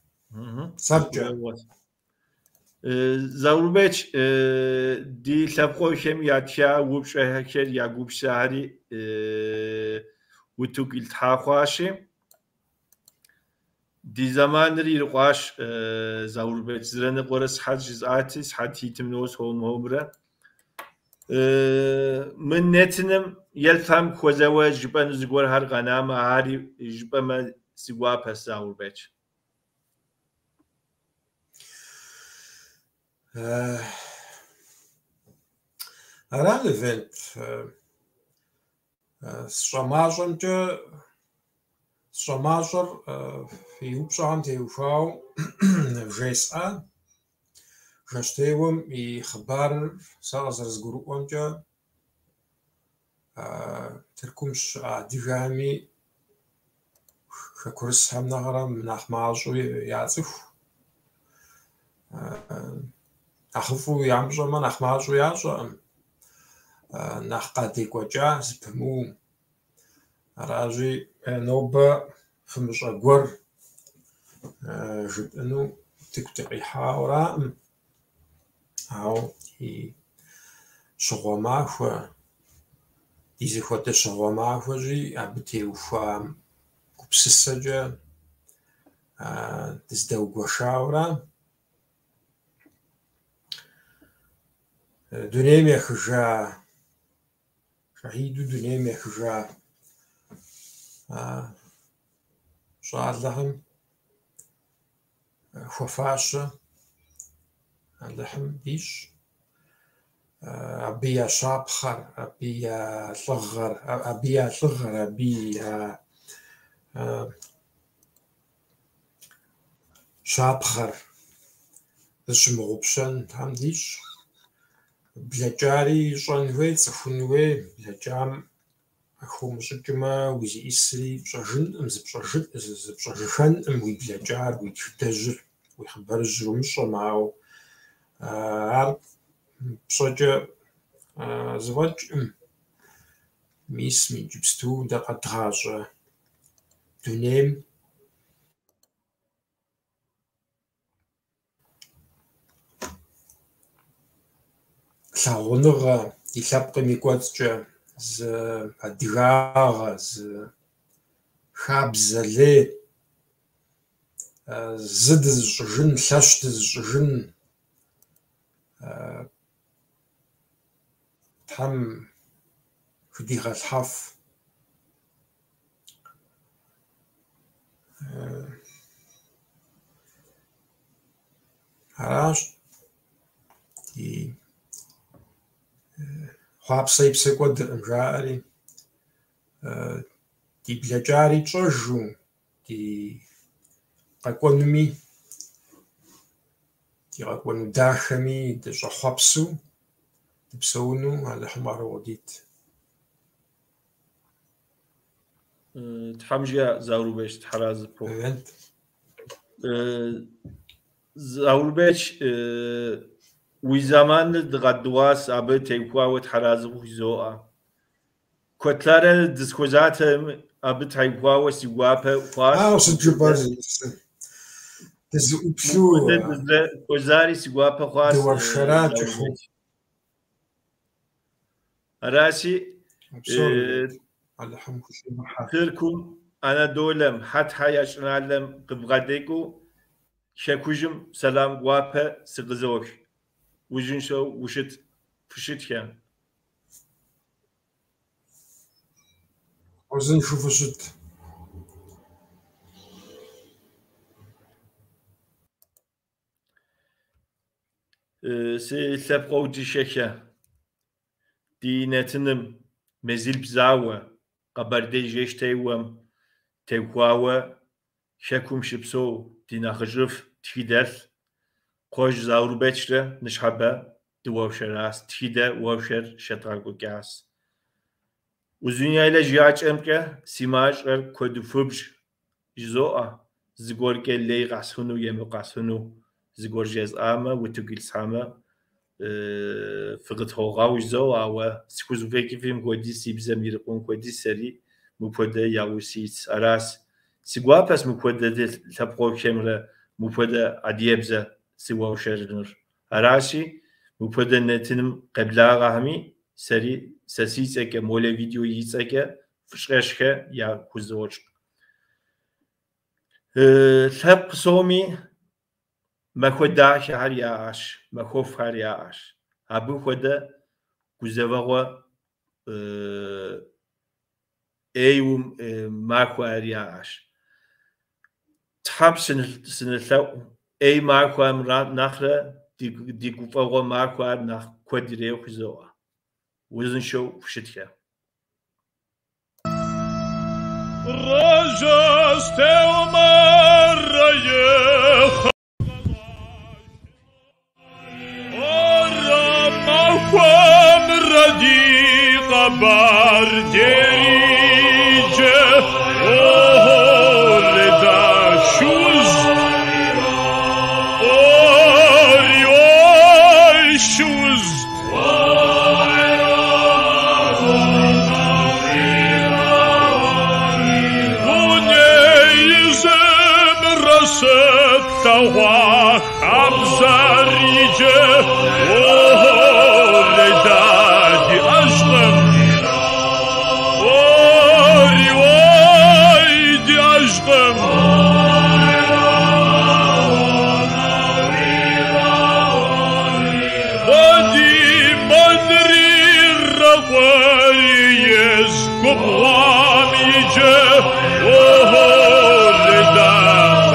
سرجة زاوربيتش دي لابخوشم ياتشا وبشهكر يعقوب شهري وتوك التحاخواشي دي زمان ري رقاش زاوربيتش زرن قرص حاجز آتيس حتى تمنوس هومرا من نتنم يلفهم خوزاوه جبان زغور هر غنام هاري جبما سيغوا پس زاوربيتش relevant sşamaşır yupşam tevfav vjes'a jështevëm I xëbar sa zërëzguruamqa tërkumsh adigami xëkurës hem nagëram naxmażu yatsëfu أخفو يعمجو ما نخماجو يعجو نحقاتي كوجا سبمو راجي نوبة فمجا قور جب انو تكتقي حاورا أو شغوما خو ديزي خوات شغوما خو جي أبتي وفا كبسسجا تزدو قوشاورا دونيم يخجا شهيدو دونيم يخجا شعر لهم خفاشة لحم ديش أبيا شابخر أبيا ثغر أبيا شابخر اسمغوبشن هم ديش بلاجاري شانوي صفونوي بلاجام أخو مشجمة وزي إسري بشجن بشجن وي بلاجار ويتفتجر ويخبرج ومشى معه عارف بشجع زواج ميس مي جبستو دقة تغاجة دونيم лагъуныгъэ ди лъэпкъым и кӏуэцӏкӏэ зы адыгагъэ, зы хабзэ лей, зы дызыщӏыжын, лъэщ дызыщӏыжын Тхьэм хыдигъэлъхьэф. Аращ ди хъуапсэ и псэ кӏуэдыркъым жаӏэри, ди блэкӏари тщӏэжу, ди къэкӏуэнуми, ди къэкӏуэну дахэми дыщӏэхъуэпсу дыпсэуну Алыхьым къарогъу дит. Тхьэм жиӏэ Заурбеч Тхьэразыпэу. Заурбеч уи заманыр дыкъэдыгъуас абы теухуауэ Тхьэразыпэу изоӏэ. Куэтларэ дызыхуэзатэм абы теухуауэ си гуапэ хъуащ. Сыт жыпӏэр дызыӏуплъу хуэзари си гуапэ хъуащ. дыуэршэрат Аращи Алыхьым хущӏимыхьэ. Тыркум, Анадолэм, Хьэтхьэ я щӏыналъэм къыбгъэдекӏуэу Шэкужьым сэлам гуапэ сыкъызох. Ужьыншэу ущыт, фыщытхэ. Узыншу фыщыт. Си лъэпкъуэу дишэхэ. Ди нэтыным мезил бзауэ, къэбэрдей жэщтеуэм теухуауэ Шэкум щыпсэу ди нэхъыжьыф тхыдэлъ кхъуэж Заурбечрэ ныщхьэбэ дыуэушэрас. Тхыдэ уэушэр щэдгъэкӏуэкӏащ. Uzun ile jiyaç emke simaj kodu fubj zoa zigor kelli qashunu yemi qashunu zigor jez ama وتقيل سامه فقط هوغا وزوا وسكوز فيكي فيم كودي سيبزمير قون كودي سري مبوده ياوسيت اراس سيغوا بس مبوده تبقو كامره مبوده اديبزه سيغوا شرنر اراشي مبوده نتنم قبلا غامي سري سسيسك مولا فيديو يسك فشخشخه يا كوزوج ثق صومي مخودا شهر ياش مخوف هر ياش ابو خدا كوزوا ايوم ماخو هر ياش تحب سنلو اي ماخو امران نخره دي كوفا ماخو نخ كودري خزوا وزن شو فشتك رجست عمر يخ ورمى رديق بارديجه لدا شوز شوز توا خبزریجه لدادی عشقم وای دی عشقم ودی مدری روایز گبوامیجه لدا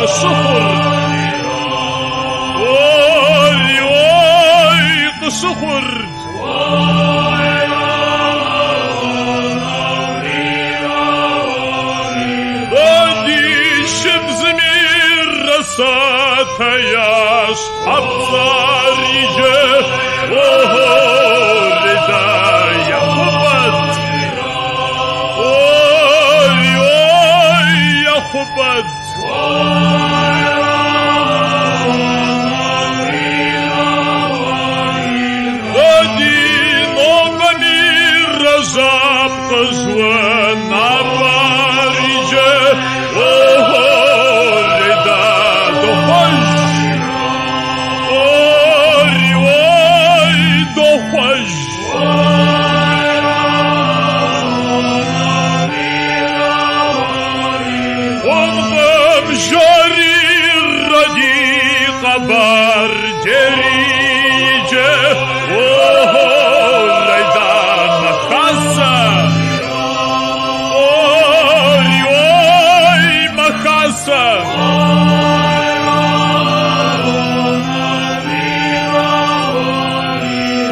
صفر صخر بادي شمس من رصات ياش أبصاريجه لدا يا خبط يا خبط قزوة نباريجه لدا دخوش دخوش وضم جاري رديق باردريجه لدا مخزة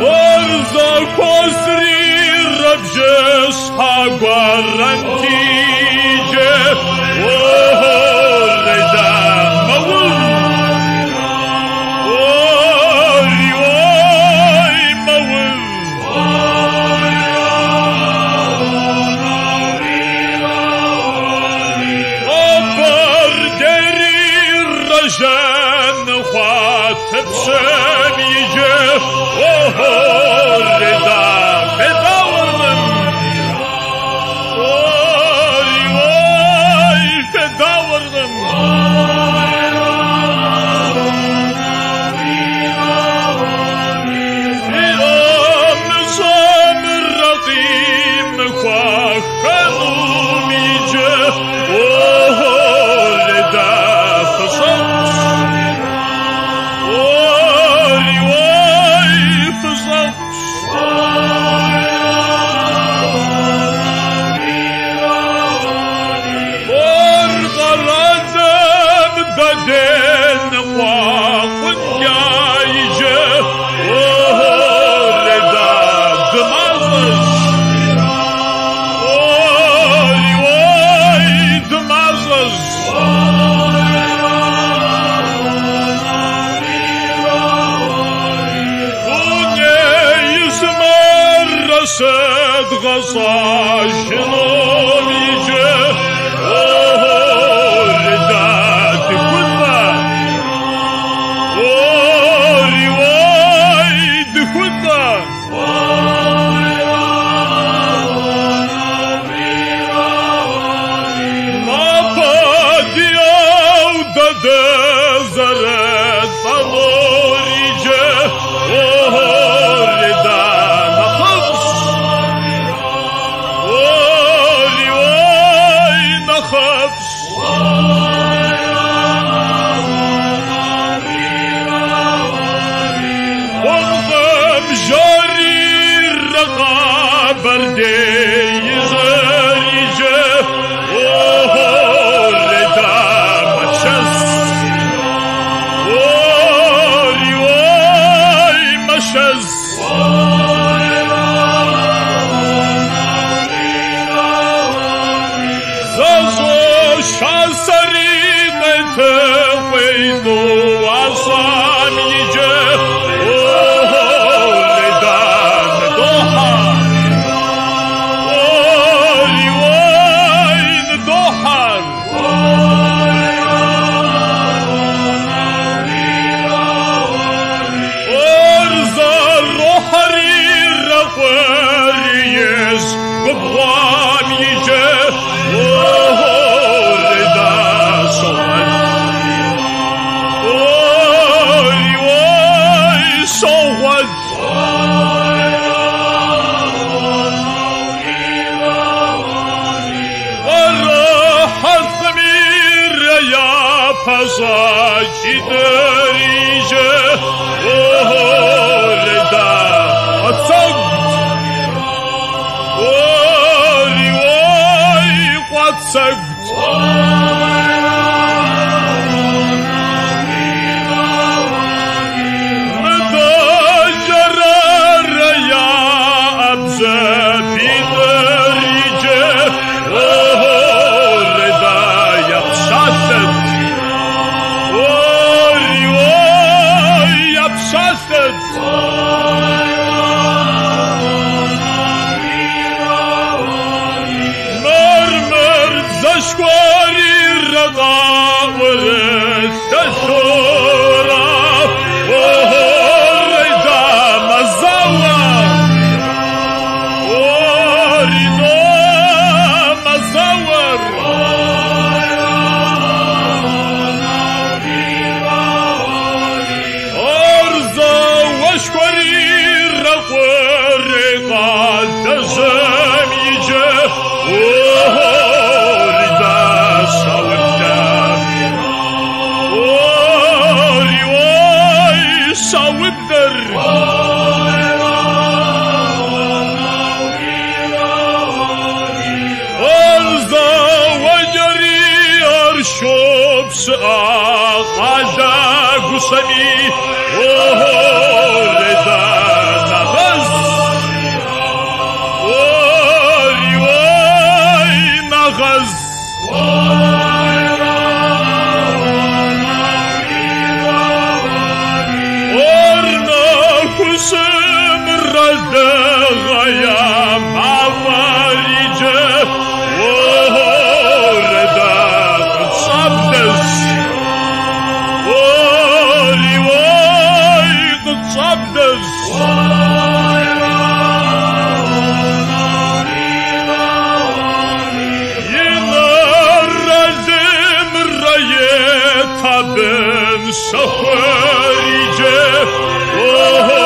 ورزا كسري ربجس حقرنتيجه لدا مول مول جان خاطب سميجه لدا بدورن بدورن يوم نظام الرقيم خاخنوميجه لدا ben safarice, oh